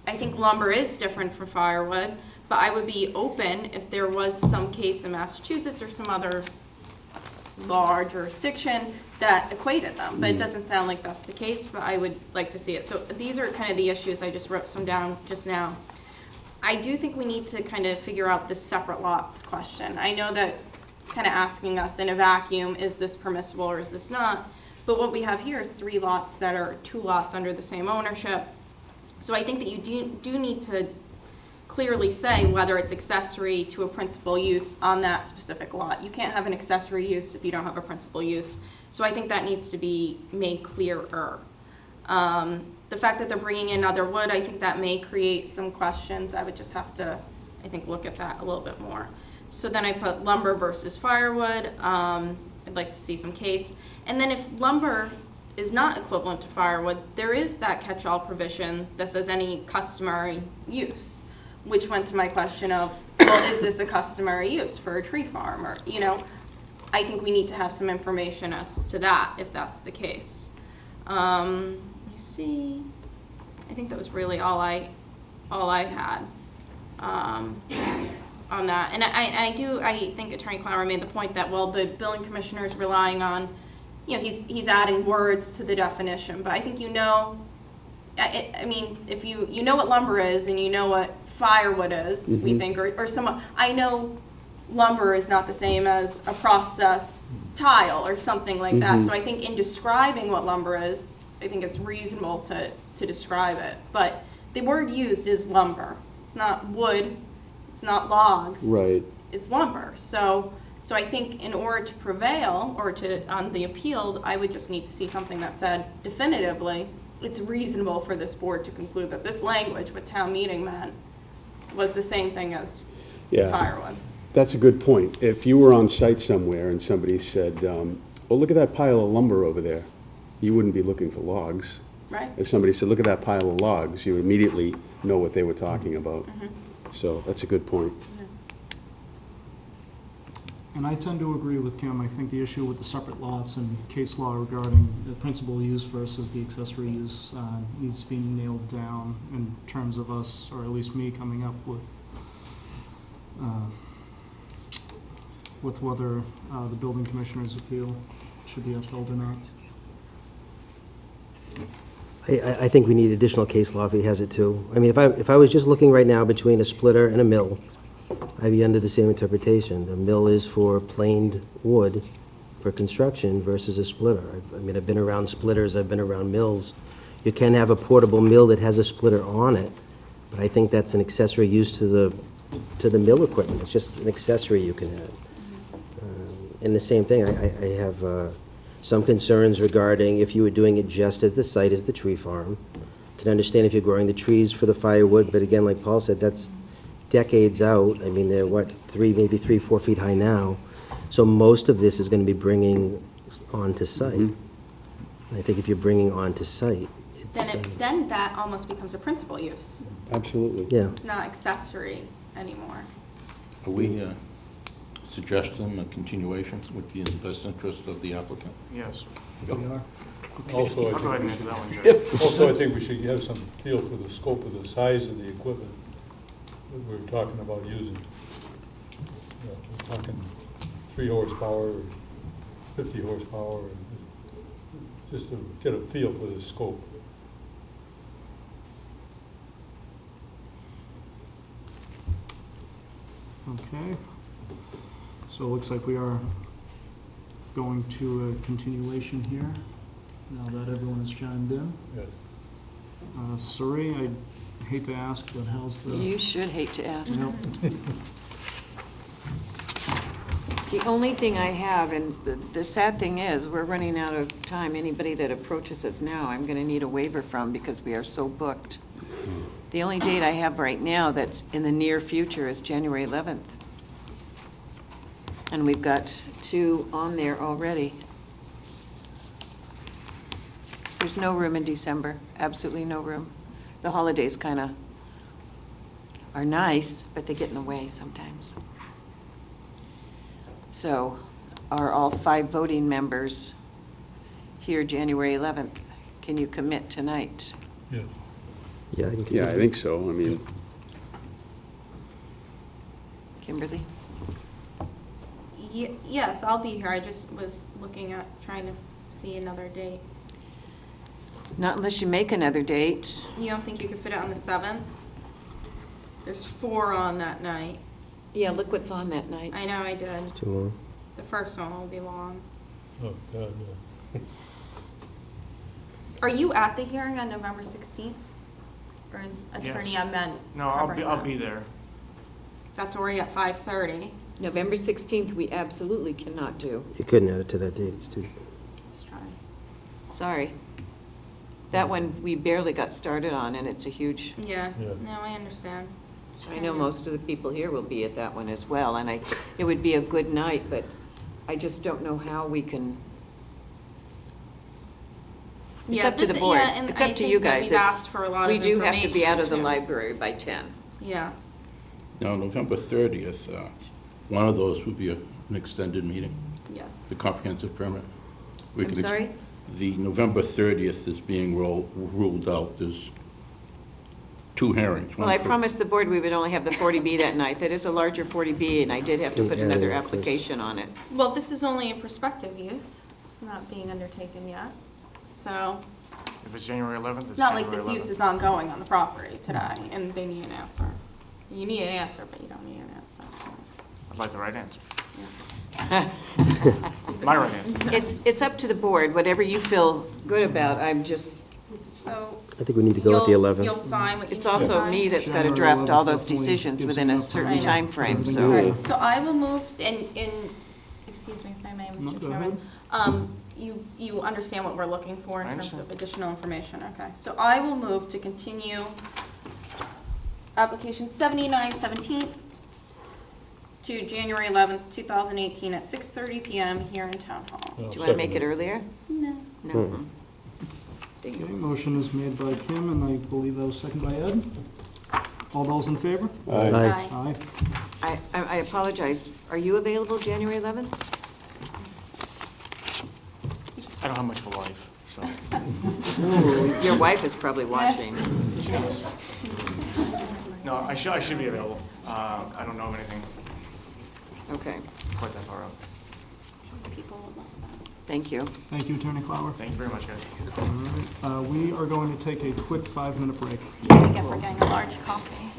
think lumber is different from firewood, but I would be open if there was some case in Massachusetts or some other law jurisdiction that equated them, but it doesn't sound like that's the case, but I would like to see it. So these are kind of the issues. I just wrote some down just now. I do think we need to kind of figure out this separate lots question. I know that kind of asking us in a vacuum, is this permissible or is this not? But what we have here is 3 lots that are 2 lots under the same ownership. So I think that you do need to clearly say whether it's accessory to a principal use on that specific lot. You can't have an accessory use if you don't have a principal use. So I think that needs to be made clearer. The fact that they're bringing in other wood, I think that may create some questions. I would just have to, I think, look at that a little bit more. So then I put lumber versus firewood. I'd like to see some case. And then if lumber is not equivalent to firewood, there is that catch-all provision that says any customary use, which went to my question of, well, is this a customary use for a tree farm? Or, you know, I think we need to have some information as to that, if that's the case. Let me see. I think that was really all I had on that. And I think Attorney Clower made the point that, well, the building commissioner is relying on, you know, he's adding words to the definition. But I think, you know, I mean, if you know what lumber is and you know what firewood is, we think, or some, I know lumber is not the same as a processed tile or something like that. So I think in describing what lumber is, I think it's reasonable to describe it. But the word used is lumber. It's not wood. It's not logs. Right. It's lumber. So I think in order to prevail or to on the appeal, I would just need to see something that said definitively it's reasonable for this board to conclude that this language, what town meeting meant, was the same thing as firewood. That's a good point. If you were on site somewhere and somebody said, well, look at that pile of lumber over there, you wouldn't be looking for logs. Right. If somebody said, look at that pile of logs, you would immediately know what they were talking about. So that's a good point. And I tend to agree with Kim. I think the issue with the separate lots and case law regarding the principal use versus the accessory use needs to be nailed down in terms of us, or at least me, coming up with whether the building commissioner's appeal should be upheld or not. I think we need additional case law if he has it too. I mean, if I was just looking right now between a splitter and a mill, I'd be under the same interpretation. The mill is for planed wood for construction versus a splitter. I mean, I've been around splitters, I've been around mills. You can have a portable mill that has a splitter on it, but I think that's an accessory use to the mill equipment. It's just an accessory you can have. And the same thing, I have some concerns regarding if you were doing it just as the site as the tree farm. Can understand if you're growing the trees for the firewood, but again, like Paul said, that's decades out. I mean, they're what, maybe 3-4 feet high now. So most of this is going to be bringing onto site. I think if you're bringing onto site, Then that almost becomes a principal use. Absolutely. yeah. It's not accessory anymore. Are we suggestion, a continuation would be in the best interest of the applicant? Yes. Also, I'll go I ahead and think answer that one, Judge. also, I think we should have some feel for the scope of the size of the equipment that we're talking about using. You know, we're talking 3 horsepower, or 50 horsepower, or just to get a feel for the scope. Okay. So it looks like we are going to a continuation here, now that everyone has chimed in. Yes. Suri, I hate to ask, but how's the? You should hate to ask. Yep. The only thing I have, and the sad thing is, we're running out of time. Anybody that approaches us now, I'm going to need a waiver from because we are so booked. The only date I have right now that's in the near future is January 11th. And we've got 2 on there already. There's no room in December, absolutely no room. The holidays kind of are nice, but they get in the way sometimes. So are all 5 voting members here January 11th? Can you commit tonight? Yes. Yeah, I can. Yeah, I think so. I mean, Kimberly? Yes, I'll be here. I just was looking at trying to see another date. Not unless you make another date. You don't think you could fit it on the 7th? There's 4 on that night. Yeah, look what's on that night. I know I did. Too long. The first one will be long. Oh, God, no. Are you at the hearing on November 16th? Or is Attorney Yes. Ament No, I'll covering be that? there. That's already at 5:30. November 16th, we absolutely cannot do. You couldn't add it to that date, it's too. Let's try. Sorry. That one, we barely got started on, and it's a huge, Yeah, Yeah. no, I understand. I know most of the people here will be at that one as well, and it would be a good night, but I just don't know how we can. It's Yeah, up to the this- board. yeah, and It's I up to think you that guys. we've It's- asked for a lot We of do have to be out of the information, too. library by 10. Yeah. Now, November 30th, one of those would be an extended meeting, Yeah. the comprehensive permit. We I'm could ex- sorry? The November 30th is being ruled out. There's 2 hearings. Well, one I for- promised the board we would only have the 40B that night. That is a larger 40B, and I did have to put Yeah, another yeah, of course. application on it. Well, this is only a prospective use. It's not being undertaken yet. So If it's January 11th, it's not like January this use 11th. is ongoing on the property today and they need an answer. You need an answer, but you don't need an answer. I'd like the right answer. Yeah. My right answer. It's up to the board, whatever you feel good about. I'm just, So I think we need to go with the you'll 11th. sign what you need it's to also sign? me that's got to January draft all 11th those definitely decisions gives within a enough certain time. time frame. Everything All So right, so I will move, excuse me if I may, No, Mr. go Chairman. ahead. You understand what we're looking for in I terms of understand. additional information, okay? So I will move to continue application 7917 to January 11th, 2018 at 6:30 PM here in Town Hall. do you want to make it earlier? No. No. Okay, motion is made by Kim, and I believe that was seconded by Ed. All those in favor? Aye. Aye. I apologize. Are you available January 11th? I don't have much of a life, so. Your wife is probably watching. No, I should be available. I don't know of anything Okay, quite that far out. People would love that. thank you. Thank you, Attorney Clower. Thank you very much, guys. All right, we are going to take a quick 5-minute break. Again, we're getting a large coffee.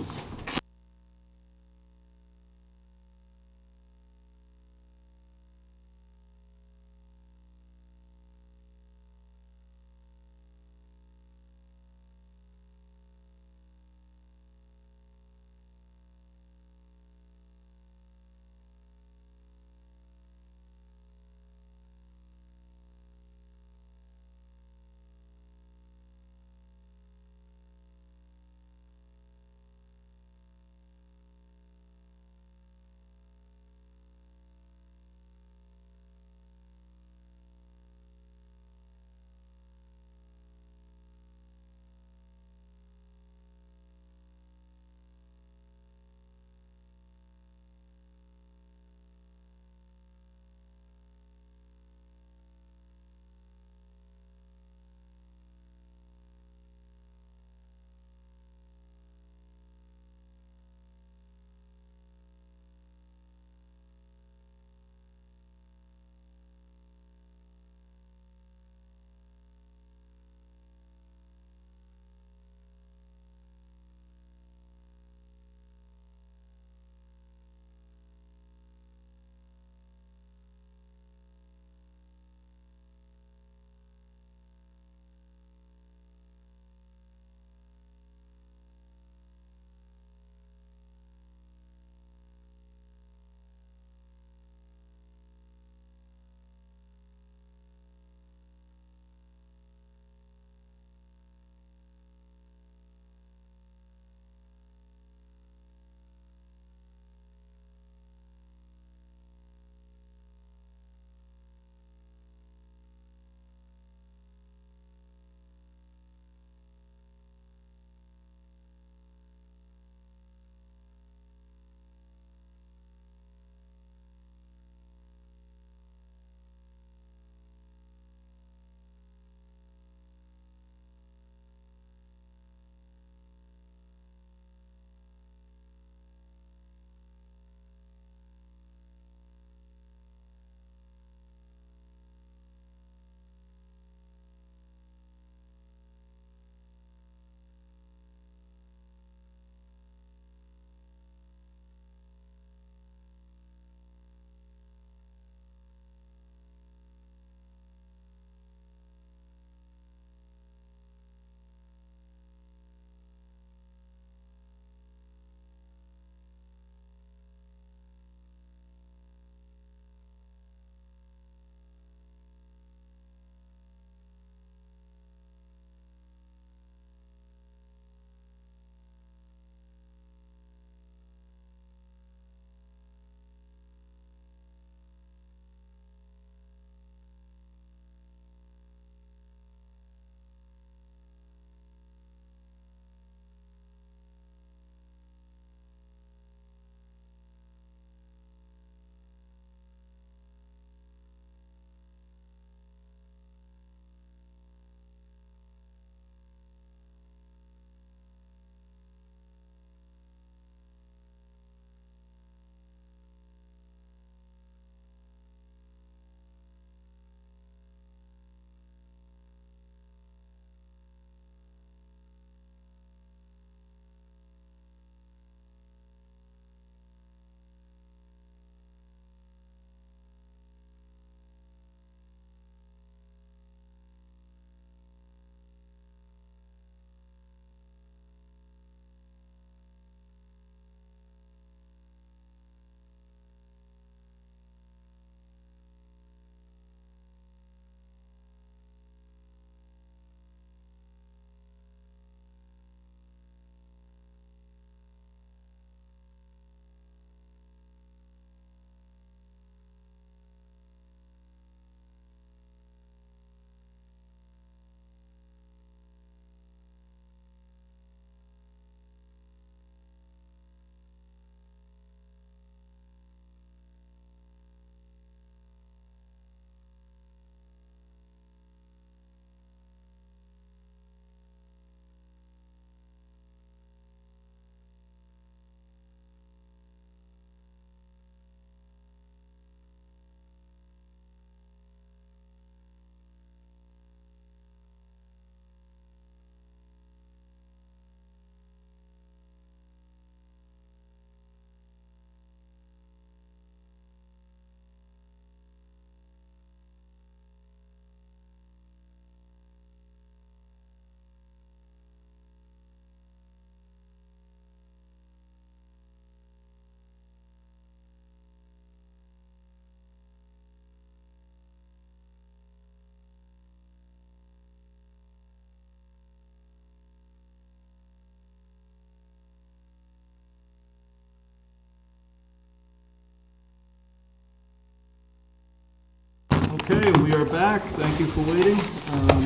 Okay, we are back. Thank you for waiting.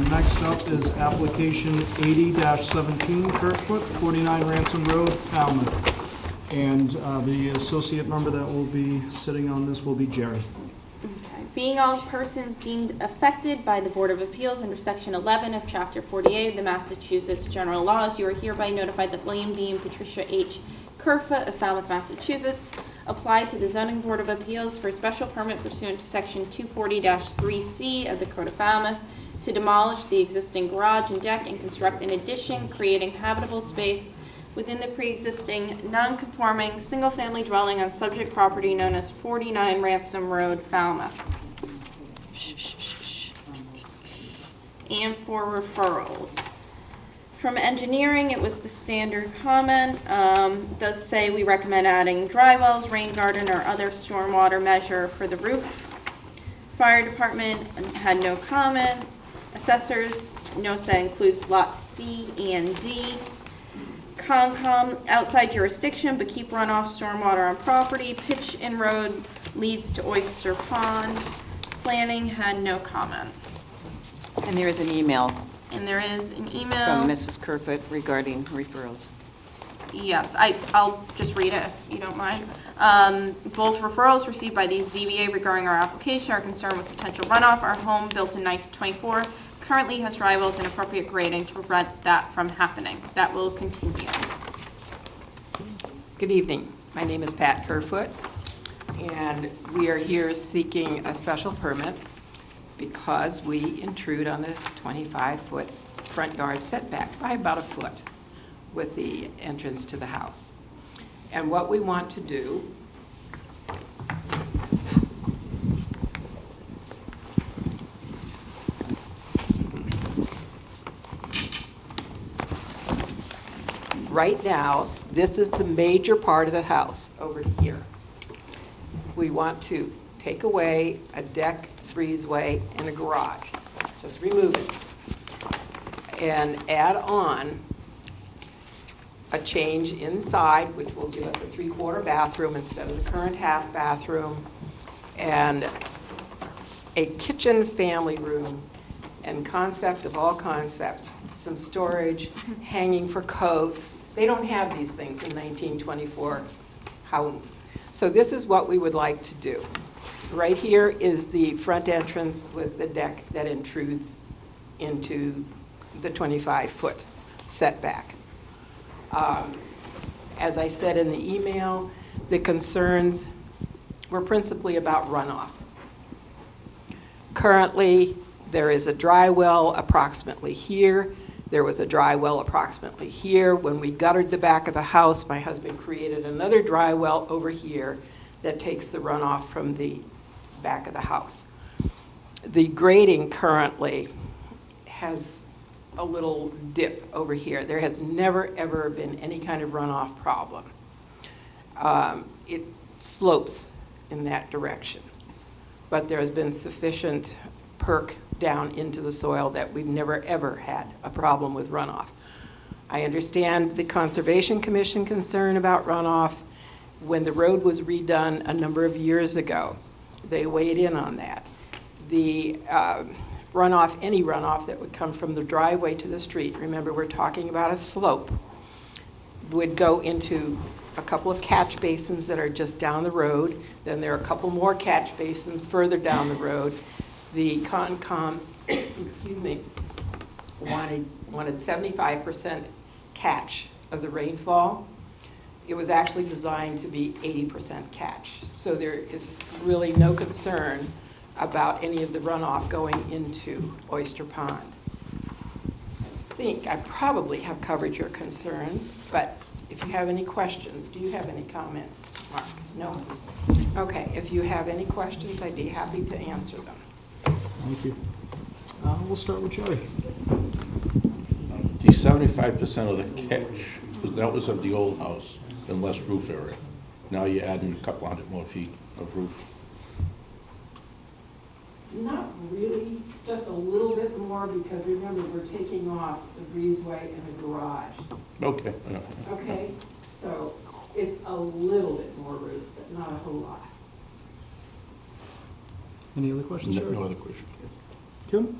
Next up is application 80-17 Kirkfoot, 49 Ransom Road, Falmouth. And the associate member that will be sitting on this will be Jerry. Okay. Being all persons deemed affected by the Board of Appeals under Section 11 of Chapter 48 of the Massachusetts General Laws, you are hereby notified that William B. and Patricia H. Kerfoot of Falmouth, Massachusetts, applied to the Zoning Board of Appeals for a special permit pursuant to Section 240-3C of the Code of Falmouth to demolish the existing garage and deck and construct an addition, creating habitable space within the pre-existing non-conforming single-family dwelling on subject property known as 49 Ransom Road, Falmouth. And for referrals. From engineering, it was the standard comment. Does say we recommend adding dry wells, rain garden, or other stormwater measure for the roof. Fire department had no comment. Assessors, no say includes lots C and D. Concom, outside jurisdiction, but keep runoff stormwater on property. Pitch in road leads to Oyster Pond. Planning had no comment. And there is an email And there is an email. from Mrs. Kerfoot regarding referrals. Yes, I'll just read it if you don't mind. Both referrals received by the ZBA regarding our application are concerned with potential runoff. Our home, built in 1924, currently has dry wells and appropriate grading to prevent that from happening. That will continue. Good evening. My name is Pat Kerfoot, and we are here seeking a special permit because we intrude on the 25-foot front yard setback by about a foot with the entrance to the house. And what we want to do right now, this is the major part of the house over here. We want to take away a deck, breezeway, and a garage. Just remove it. And add on a change inside, which will give us a 3/4 bathroom instead of the current half bathroom, and a kitchen family room, and concept of all concepts, some storage, hanging for coats. They don't have these things in 1924 homes. So this is what we would like to do. Right here is the front entrance with the deck that intrudes into the 25-foot setback. As I said in the email, the concerns were principally about runoff. Currently, there is a dry well approximately here. There was a dry well approximately here. When we guttered the back of the house, my husband created another dry well over here that takes the runoff from the back of the house. The grading currently has a little dip over here. There has never, ever been any kind of runoff problem. It slopes in that direction, but there has been sufficient perk down into the soil that we've never, ever had a problem with runoff. I understand the Conservation Commission concern about runoff. When the road was redone a number of years ago, they weighed in on that. The runoff, any runoff that would come from the driveway to the street, remember we're talking about a slope, would go into a couple of catch basins that are just down the road. Then there are a couple more catch basins further down the road. The Concom, excuse me, wanted 75% catch of the rainfall. It was actually designed to be 80% catch. So there is really no concern about any of the runoff going into Oyster Pond. I think I probably have covered your concerns, but if you have any questions, do you have any comments, Mark? No? Okay, if you have any questions, I'd be happy to answer them. Thank you. We'll start with Jerry. The 75% of the catch, because that was of the old house and less roof area. Now you're adding a couple hundred more feet of roof. Not really, just a little bit more, because remember, we're taking off the breezeway and the garage. Okay. Okay, so it's a little bit more roof, but not a whole lot. Any other questions, No Sherry? no other question. Kim?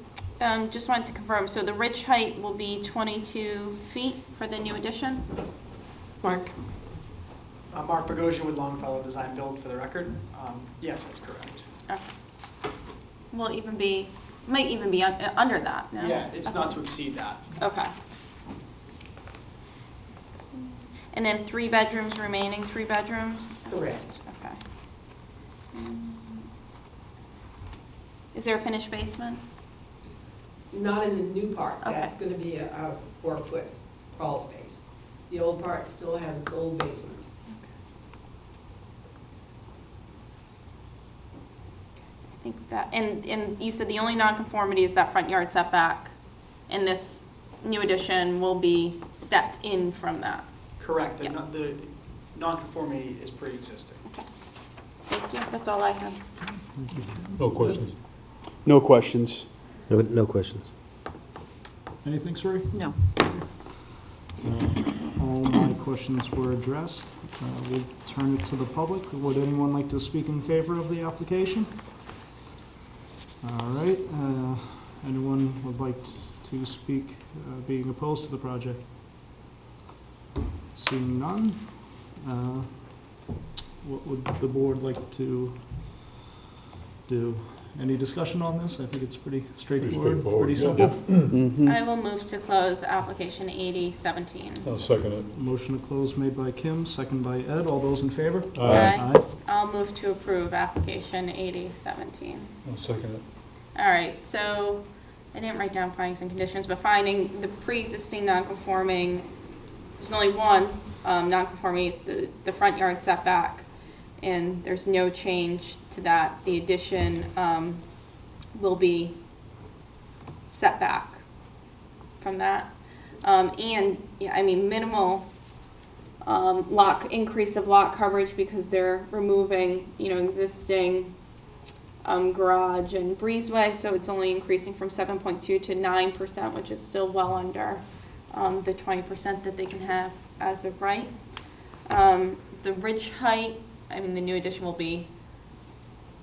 Just wanted to confirm, so the ridge height will be 22 feet for the new addition? Mark? Mark Bogosian with Longfellow Design Build for the record. Yes, that's correct. Okay. Will even be, might even be under that, no? Yeah, it's not to exceed that. Okay. And then 3 bedrooms remaining, 3 bedrooms? Correct. Okay. Is there a finished basement? Not in the new part. Okay. That's going to be a 4-foot crawl space. The old part still has its old basement. I think that, and you said the only nonconformity is that front yard setback, and this new addition will be stepped in from that. Correct. Yeah. The nonconformity is pre-existing. Okay. Thank you, that's all I have. No questions. No questions. No questions. Anything, Suri? No. All my questions were addressed. We'll turn it to the public. Would anyone like to speak in favor of the application? All right, anyone would like to speak being opposed to the project? Seeing none, what would the board like to do? Any discussion on this? I think it's pretty straightforward, pretty straightforward, simple. I will move to close application 8017. I'll second it. Motion to close made by Kim, second by Ed. All those in favor? Aye. I'll move to approve application 8017. I'll second it. All right, so I didn't write down findings and conditions, but finding the pre-existing non-conforming, there's only one non-conforming, it's the front yard setback, and there's no change to that. The addition will be set back from that. And, yeah, I mean, minimal increase of lot coverage because they're removing, existing garage and breezeway, so it's only increasing from 7.2 to 9%, which is still well under the 20% that they can have as of right. The ridge height, I mean, the new addition will be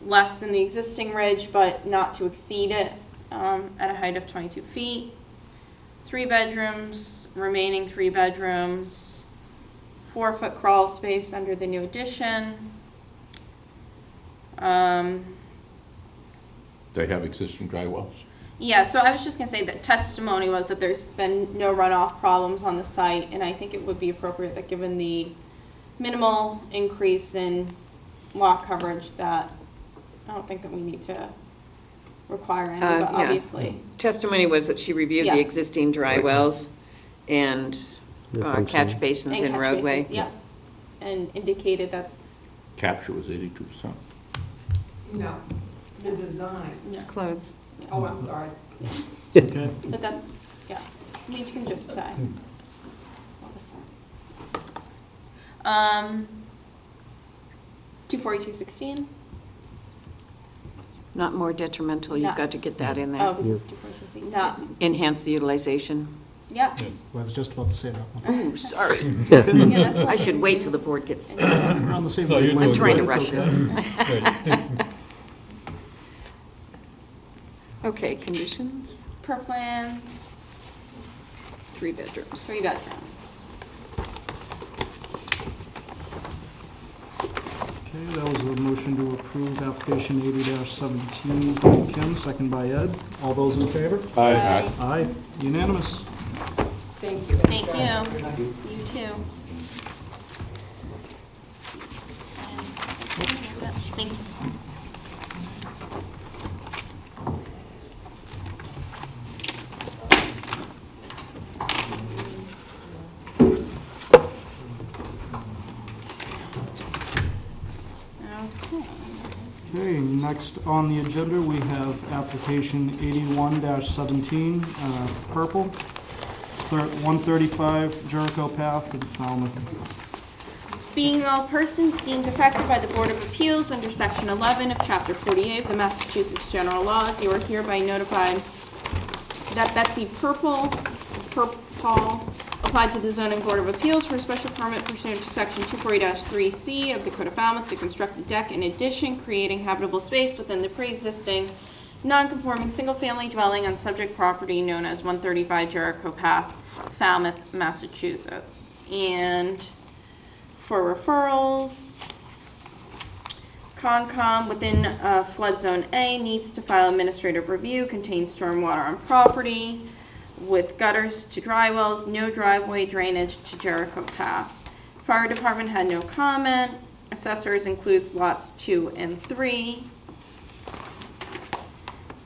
less than the existing ridge, but not to exceed it at a height of 22 feet. 3 bedrooms, remaining 3 bedrooms, 4-foot crawl space under the new addition. They have existing dry wells? Yeah, so I was just gonna say that testimony was that there's been no runoff problems on the site, and I think it would be appropriate that given the minimal increase in lot coverage that I don't think that we need to require any, but Yeah. obviously. Testimony was that she reviewed the Yes. existing dry wells and The catch function. basins and and catch roadway. basins, Yep, and indicated that, Capture was 82%. No, the design. no, It's close. Oh, I'm sorry. Okay. but that's, yeah, I mean, you can just say. What was that? 24216? Not more detrimental, you've Yeah. got to get that in Oh, there. because 24216, not, Enhance the utilization. yep. I was just about to say that one. Ooh, sorry. Yeah, that's I should wait till the board gets started. We're on the same No, you're wavelength. doing trying to It's rush okay. Right. Okay, conditions, Per plans, 3 bedrooms. 3 bedrooms. Okay, that was a motion to approve application 80-17 by Kim, second by Ed. All those in favor? Aye. Aye, unanimous. Thank you. Thank Good night. you. You too. Thank you. Okay. Okay, next on the agenda, we have application 81-17, Purple, 135 Jericho Path in Falmouth. Being all persons deemed affected by the Board of Appeals under Section 11 of Chapter 48 of the Massachusetts General Laws, you are hereby notified that Betsy Purple, applicant applied to the zoning board of appeals for a special permit pursuant to section 240-3C of the Code of Falmouth to construct a deck in addition, creating habitable space within the pre-existing non-conforming single-family dwelling on subject property known as 135 Jericho Path, Falmouth, Massachusetts. And for referrals, Concom within flood zone A needs to file administrative review, contains stormwater on property with gutters to dry wells, no driveway drainage to Jericho Path. Fire department had no comment. Assessors includes lots 2 and 3.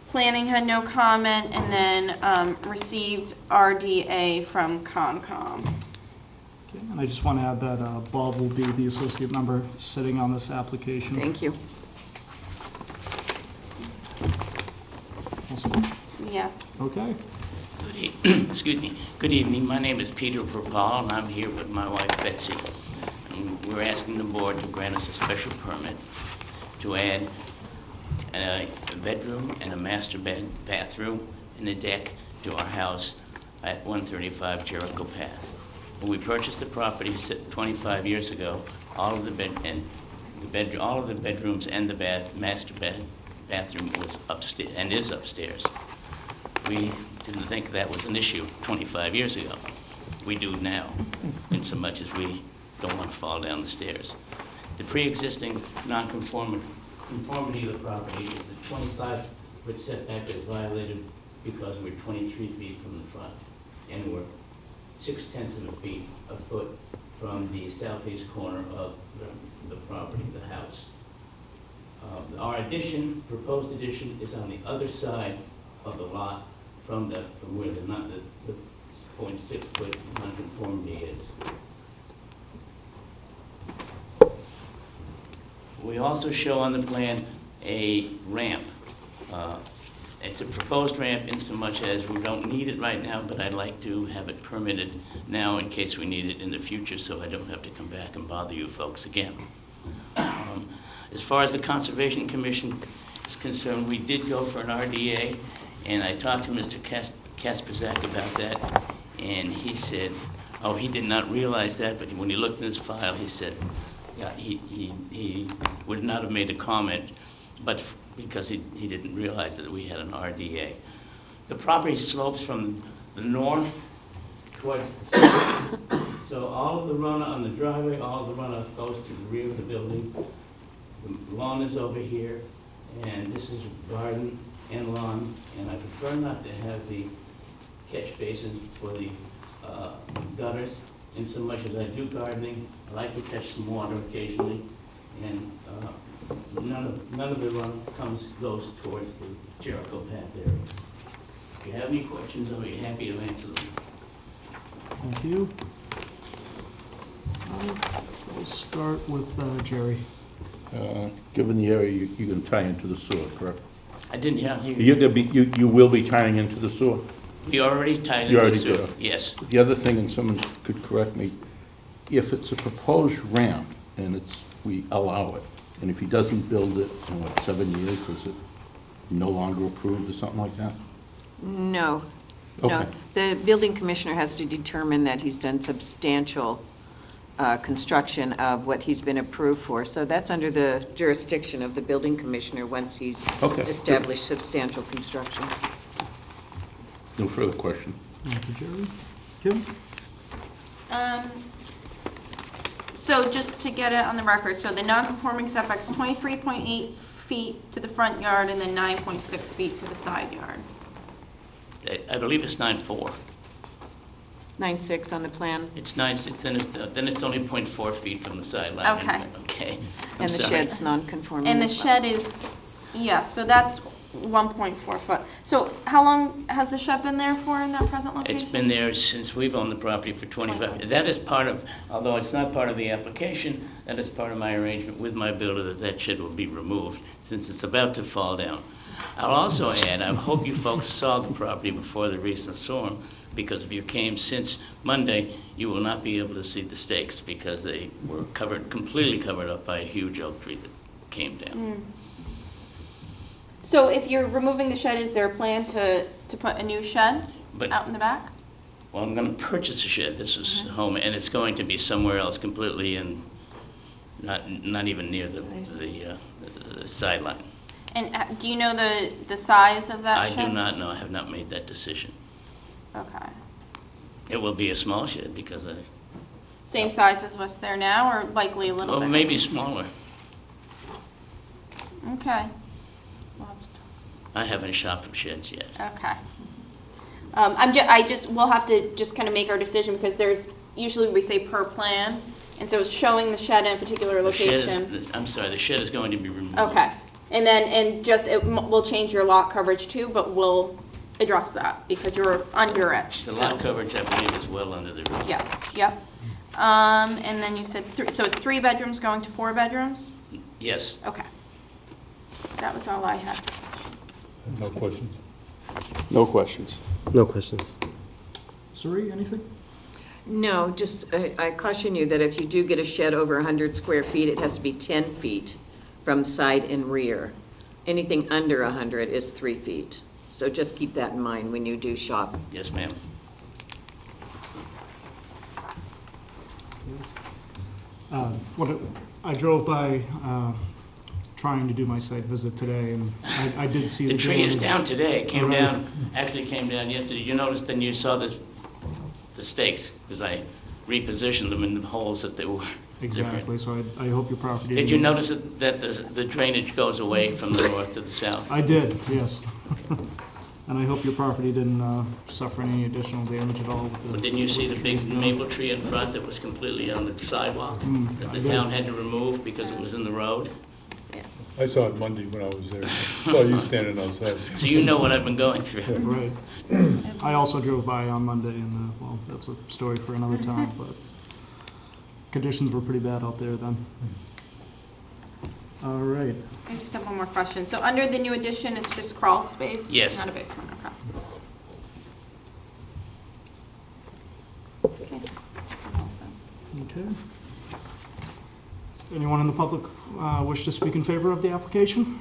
Planning had no comment, and then received RDA from Concom. Okay, and I just want to add that Bob will be the associate member sitting on this application. Thank you. Awesome. Yeah. Okay. Excuse me. Good evening. My name is Peter Verpal, and I'm here with my wife Betsy. And we're asking the board to grant us a special permit to add a bedroom and a master bathroom and a deck to our house at 135 Jericho Path. When we purchased the property 25 years ago, all of the bedrooms and the master bathroom was upstairs and is upstairs. We didn't think that was an issue 25 years ago. We do now, in so much as we don't want to fall down the stairs. The pre-existing conformity of the property is the 25-foot setback is violated because we're 23 feet from the front, and we're 0.6 a foot from the southeast corner of the property, the house. Our addition, proposed addition, is on the other side of the lot from where the 0.6 foot nonconformity is. We also show on the plan a ramp. It's a proposed ramp in so much as we don't need it right now, but I'd like to have it permitted now in case we need it in the future, so I don't have to come back and bother you folks again. As far as the Conservation Commission is concerned, we did go for an RDA, and I talked to Mr. Kasperzak about that, and he said, oh, he did not realize that, but when he looked in his file, he said, yeah, he would not have made a comment, but because he didn't realize that we had an RDA. The property slopes from the north towards the south. So all of the runoff on the driveway, all of the runoff goes to the rear of the building. The lawn is over here, and this is garden and lawn, and I prefer not to have the catch basins for the gutters, in so much as I do gardening. I like to catch some water occasionally, and none of the run goes towards the Jericho Path area. If you have any questions, I'll be happy to answer them. Thank you. We'll start with Jerry. Given the area, you're going to tie into the sewer, correct? I didn't hear you. You will be tying into the sewer? We already tied You in the already sewer. did. Yes. The other thing, and someone could correct me, if it's a proposed ramp and we allow it, and if he doesn't build it in, 7 years, is it no longer approved or something like that? No, no. Okay. The building commissioner has to determine that he's done substantial construction of what he's been approved for. So that's under the jurisdiction of the building commissioner once he's Okay. established substantial construction. No further question. Thank you, Jerry. Kim? So just to get it on the record, so the non-conforming setback's 23.8 feet to the front yard and then 9.6 feet to the side yard. I believe it's 9.4. 9.6 on the plan, It's 9.6, then it's only 0.4 feet from the sideline. Okay. Okay. I'm and the sorry. shed's non-conforming And the as well. shed is, yes, so that's 1.4 foot. So how long has the shed been there for in that present location? It's been there since we've owned the property for 25. That is part of, although it's not part of the application, that is part of my arrangement with my builder that that shed will be removed since it's about to fall down. I'll also add, I hope you folks saw the property before the recent storm, because if you came since Monday, you will not be able to see the stakes because they were completely covered up by a huge oak tree that came down. So if you're removing the shed, is there a plan to put a new shed But out in the back? Well, I'm going to purchase a shed. This is home, and it's going to be somewhere else completely and not even near the sideline. And do you know the size of that I shed? do not know. I have not made that decision. Okay. It will be a small shed because Same size as what's there now, or likely a little well, bit? maybe smaller. Okay. I haven't shopped for sheds yet. Okay. We'll have to just kind of make our decision, because usually we say per plan, and so it's showing the shed in a particular The shed location. is, I'm sorry, the shed is going to be removed. Okay. We'll change your lot coverage too, but we'll address that, because you're under it. The so- lot coverage, I believe, is well under the roof. Yes, yep. And then you said so it's 3 bedrooms going to 4 bedrooms? Yes. Okay. That was all I had. No questions? No questions. No questions. Suri, anything? No, just, I caution you that if you do get a shed over 100 square feet, it has to be 10 feet from side and rear. Anything under 100 is 3 feet. So just keep that in mind when you do shop. Yes, ma'am. I drove by trying to do my site visit today, and I did see The tree is damage. down today. It came Right. down, actually came down yesterday. You noticed, then you saw the stakes, because I repositioned them in the holes that they were different. Exactly, so I hope your property... Did you notice that the drainage goes away from the north to the south? I did, yes. And I hope your property didn't suffer any additional damage at all. with the- But didn't you see the big maple tree in front that was completely on the sidewalk? That I the did. town had to remove because it was in the road? I saw it Monday when I was there. Saw you standing outside. So you know what I've been going through. Right. I also drove by on Monday, and, well, that's a story for another time, but conditions were pretty bad out there then. All right. I just have one more question. So under the new addition, it's just crawl space? Yes. Not a basement, okay. Okay. I'm all set. Okay. Does anyone in the public wish to speak in favor of the application?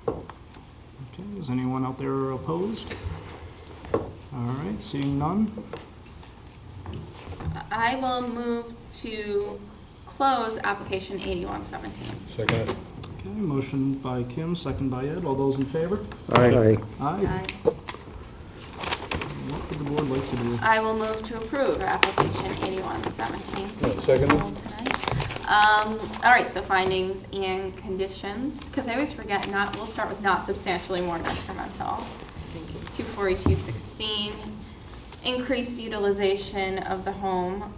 Okay, is anyone out there opposed? All right, seeing none. I will move to close application 8117. Second, Okay, motion by Kim, second by Ed. All those in favor? Aye. Aye. What would the board like to do? I will move to approve application 8117. Yeah, second. All right, so findings and conditions, because I always forget we'll start with not substantially more detrimental. 24216, increased utilization of the home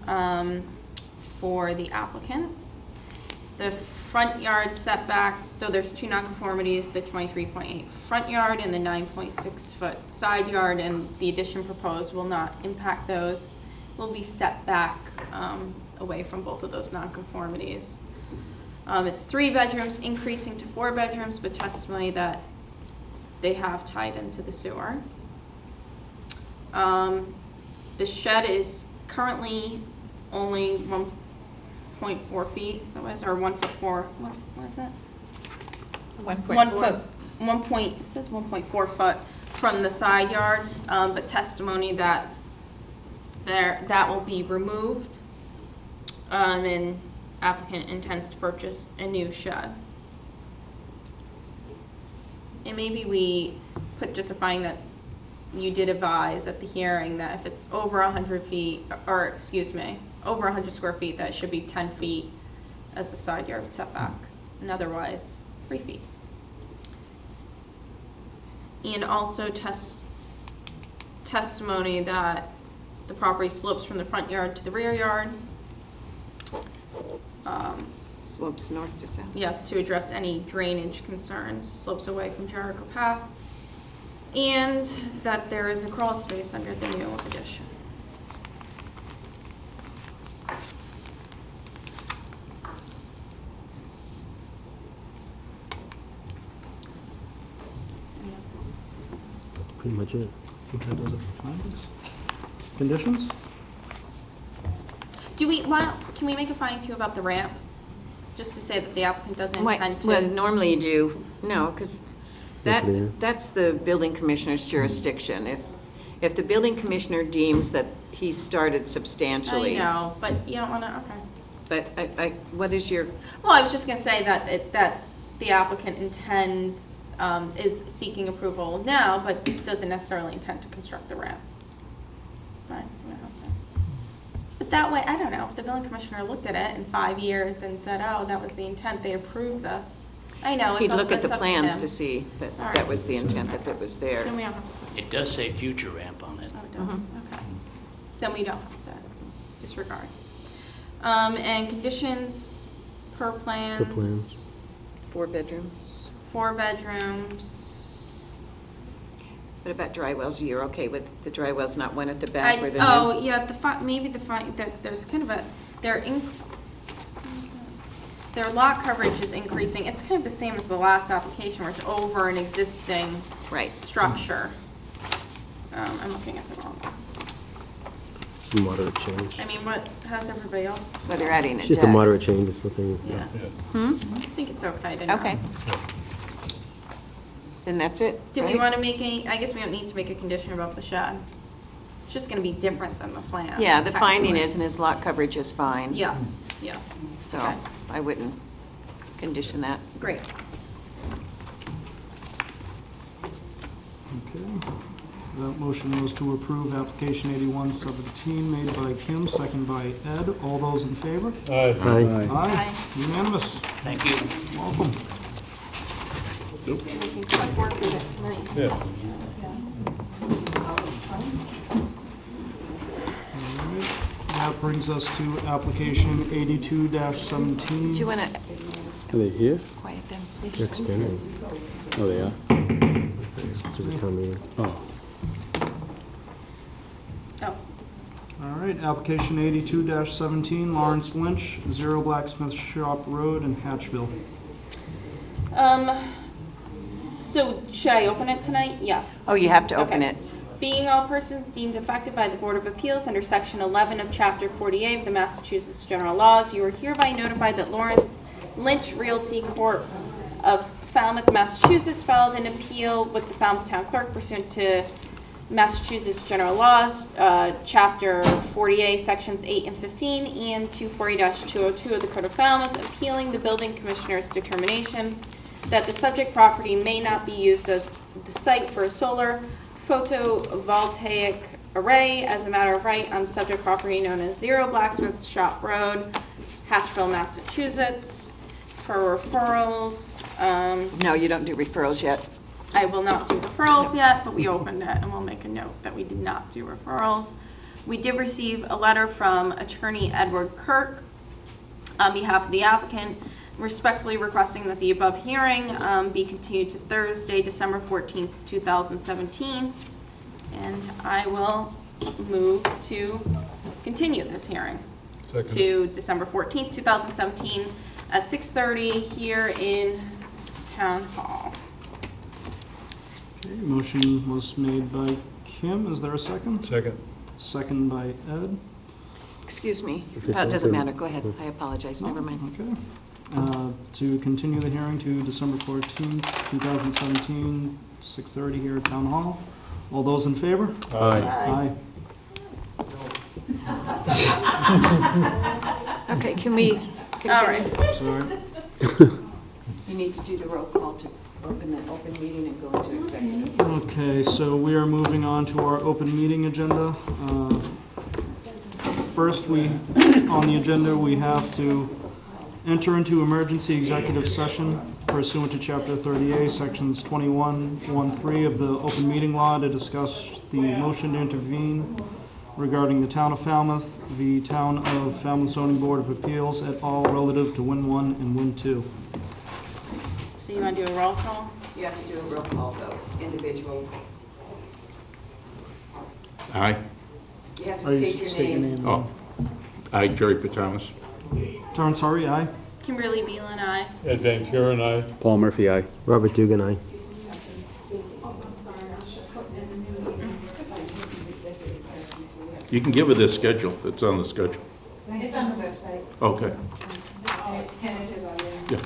for the applicant. The front yard setbacks, so there's 2 nonconformities, the 23.8 front yard and the 9.6 foot side yard, and the addition proposed will not impact those. Will be set back away from both of those nonconformities. It's 3 bedrooms, increasing to 4 bedrooms, but testimony that they have tied into the sewer. The shed is currently only 1.4 feet, is that what it is, or 1 foot 4, what is it? 1 foot, it says 1.4 foot from the side yard, but testimony that that will be removed, and applicant intends to purchase a new shed. And maybe we put justifying that you did advise at the hearing that if it's over 100 feet, or excuse me, over 100 square feet, that it should be 10 feet as the side yard setback, and otherwise 3 feet. And also testimony that the property slopes from the front yard to the rear yard. Slopes north to south. Yeah, to address any drainage concerns, slopes away from Jericho Path, and that there is a crawl space under the new addition. Pretty much it. I think that does it for findings. Conditions? Can we make a finding too about the ramp? Just to say that the applicant doesn't Well, intend to. normally you do, no, because Yeah. that's the building commissioner's jurisdiction. If if the building commissioner deems that he started I substantially. know, but you don't wanna, okay. But what is your, Well, I was just gonna say that the applicant intends, is seeking approval now, but doesn't necessarily intend to construct the ramp. Fine, yeah, okay. But that way, I don't know, if the building commissioner looked at it in 5 years and said, oh, that was the intent, they approved this. I know, he'd look at the it's up plans him. to see that All right. that was the intent, that it was there. Then we don't have to, It does say future ramp on it. oh, it does, okay. Then we don't have to disregard. And conditions per plans. plans. 4 bedrooms. 4 bedrooms. What about dry wells? You're okay with the dry wells, not one at the back where the new? Oh, yeah, maybe that there's kind of their lot coverage is increasing. It's kind of the same as the last application where it's over an existing Right. structure. I'm looking at the wrong one. It's a moderate change. I mean, how's everybody else? Well, they're adding a It's just a deck. moderate change, it's nothing. Yeah, Hmm? I think it's okay to know. Okay. Then that's it, Do we right? want to make I guess we don't need to make a condition about the shed. It's just going to be different than the plan. Yeah, the finding technically. is, and his lot coverage is fine. Yes, yeah. So Okay. I wouldn't condition that. Great. Okay. That motion was to approve application 8117 made by Kim, second by Ed. All those in favor? Aye. Aye. Aye. Unanimous. Thank you. Welcome. We can collect work with it tonight. Yeah. Alright. That brings us to application 82-17. Do you want to Are they here? quiet them, They're please? extending. Oh, they are? To the town meeting. Oh. Oh, All right, application 82-17, Lawrence Lynch, 0 Blacksmith Shop Road in Hatchville. so should I open it tonight? Yes. Oh, you have to open Okay. it. Being all persons deemed affected by the Board of Appeals under Section 11 of Chapter 48 of the Massachusetts General Laws, you are hereby notified that Lawrence Lynch Realty Corp. of Falmouth, Massachusetts, filed an appeal with the Falmouth Town Clerk pursuant to Massachusetts General Laws, Chapter 48, Sections 8 and 15, and 240-202 of the Code of Falmouth, appealing the building commissioner's determination that the subject property may not be used as the site for a solar photovoltaic array as a matter of right on subject property known as 0 Blacksmith Shop Road, Hatchville, Massachusetts. For referrals, No, you don't do referrals yet. I will not do referrals yet, but we opened it and we'll make a note that we did not do referrals. We did receive a letter from Attorney Edward Kirk on behalf of the applicant, respectfully requesting that the above hearing be continued to Thursday, December 14th, 2017. And I will move to continue this hearing Second. to December 14th, 2017 at 6:30 here in Town Hall. Okay, motion was made by Kim. Is there a second? Second. Second by Ed. Excuse me. If it's It doesn't open. matter. Go ahead. I apologize. Never mind. Okay. To continue the hearing to December 14th, 2017, 6:30 here at Town Hall. All those in favor? Aye. Okay, can we continue? All right. Sorry. You need to do the roll call to open the open meeting and go into executive. Okay, so we are moving on to our open meeting agenda. First, on the agenda, we have to enter into emergency executive session pursuant to Chapter 38, Sections 21(1)(3) of the Open Meeting Law to discuss the motion to intervene regarding the Town of Falmouth, the Town of Falmouth Zoning Board of Appeals et al. Relative to Win 1 and Win 2. So you want to do a roll call? You have to do a roll call vote, individuals. Aye. You have Or to you state state your name. Oh. Aye, Jerry Patamas. Terrence Hurry, aye. Kimberly Beelen, aye. Ed Van Kuren, aye. Paul Murphy, aye. Robert Dugan, aye. You can give her this schedule. It's on the schedule. It's on the website, Okay. and it's tentative already. Yeah.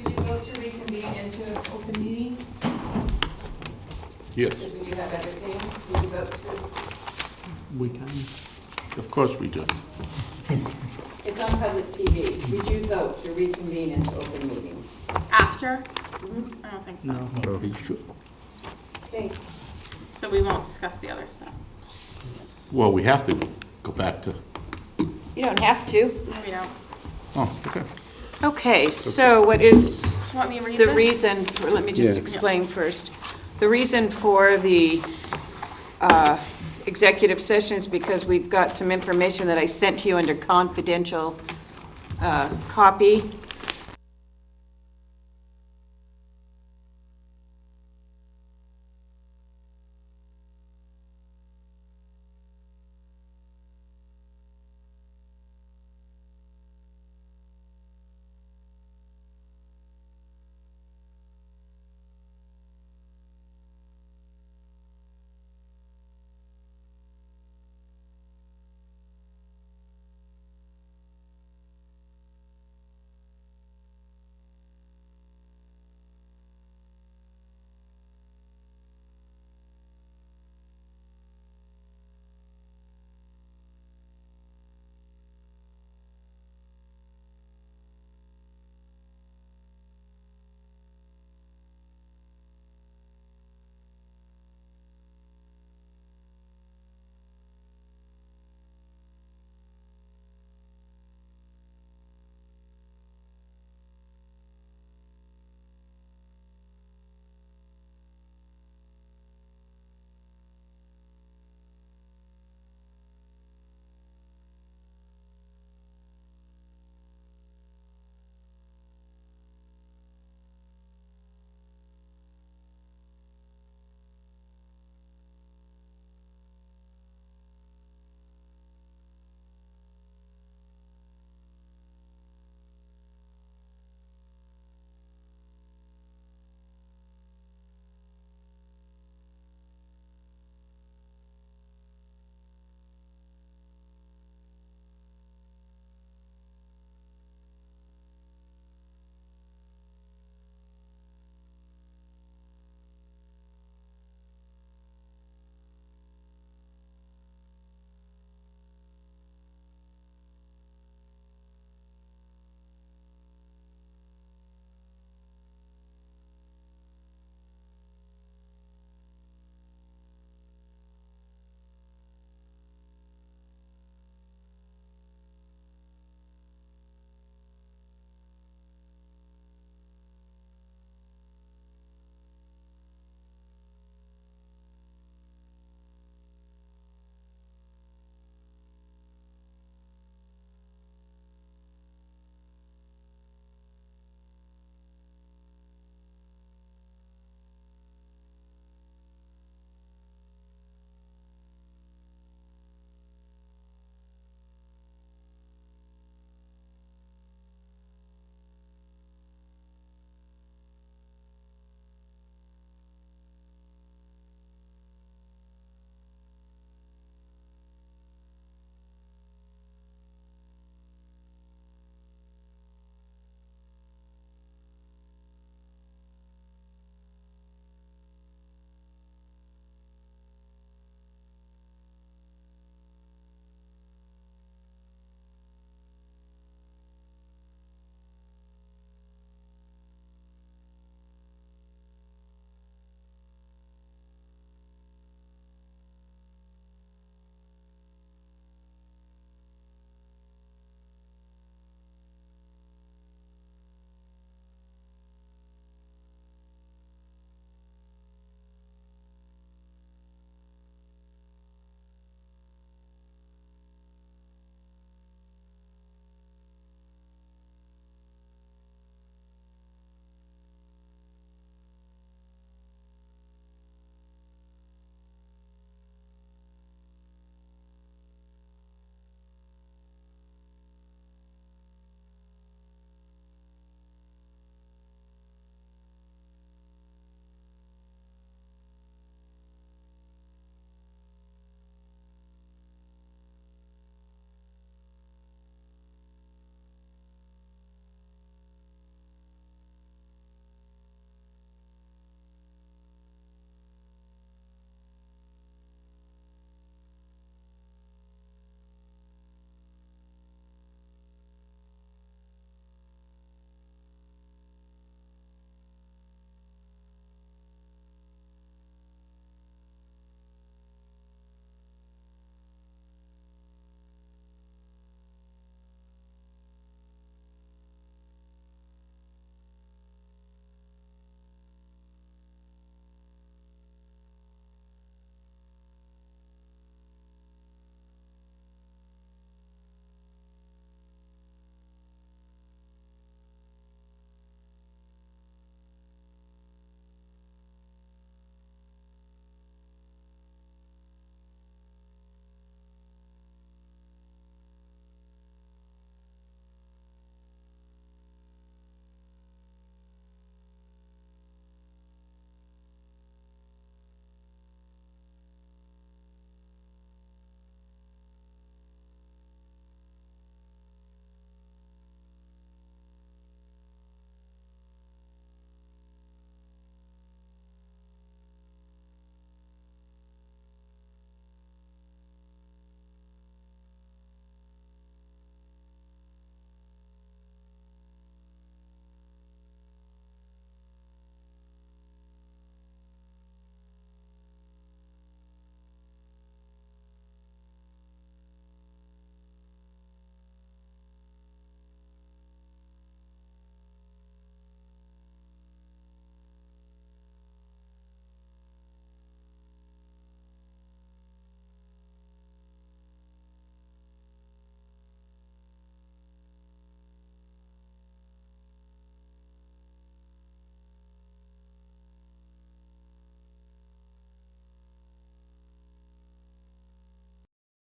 Did you vote vote to reconvene into an open meeting? Yes, Because we do have other things. Did you vote to? We can. of course we do. It's on public TV. Did you vote to reconvene into open meeting? After? I don't think so. No. You should. Okay. So we won't discuss the other stuff. Well, we have to go back to, You don't have to. We don't. oh, okay. Okay, so what is You want me to read the this? reason, let me just Yeah. explain first. The reason for the executive session is because we've got some information that I sent to you under confidential copy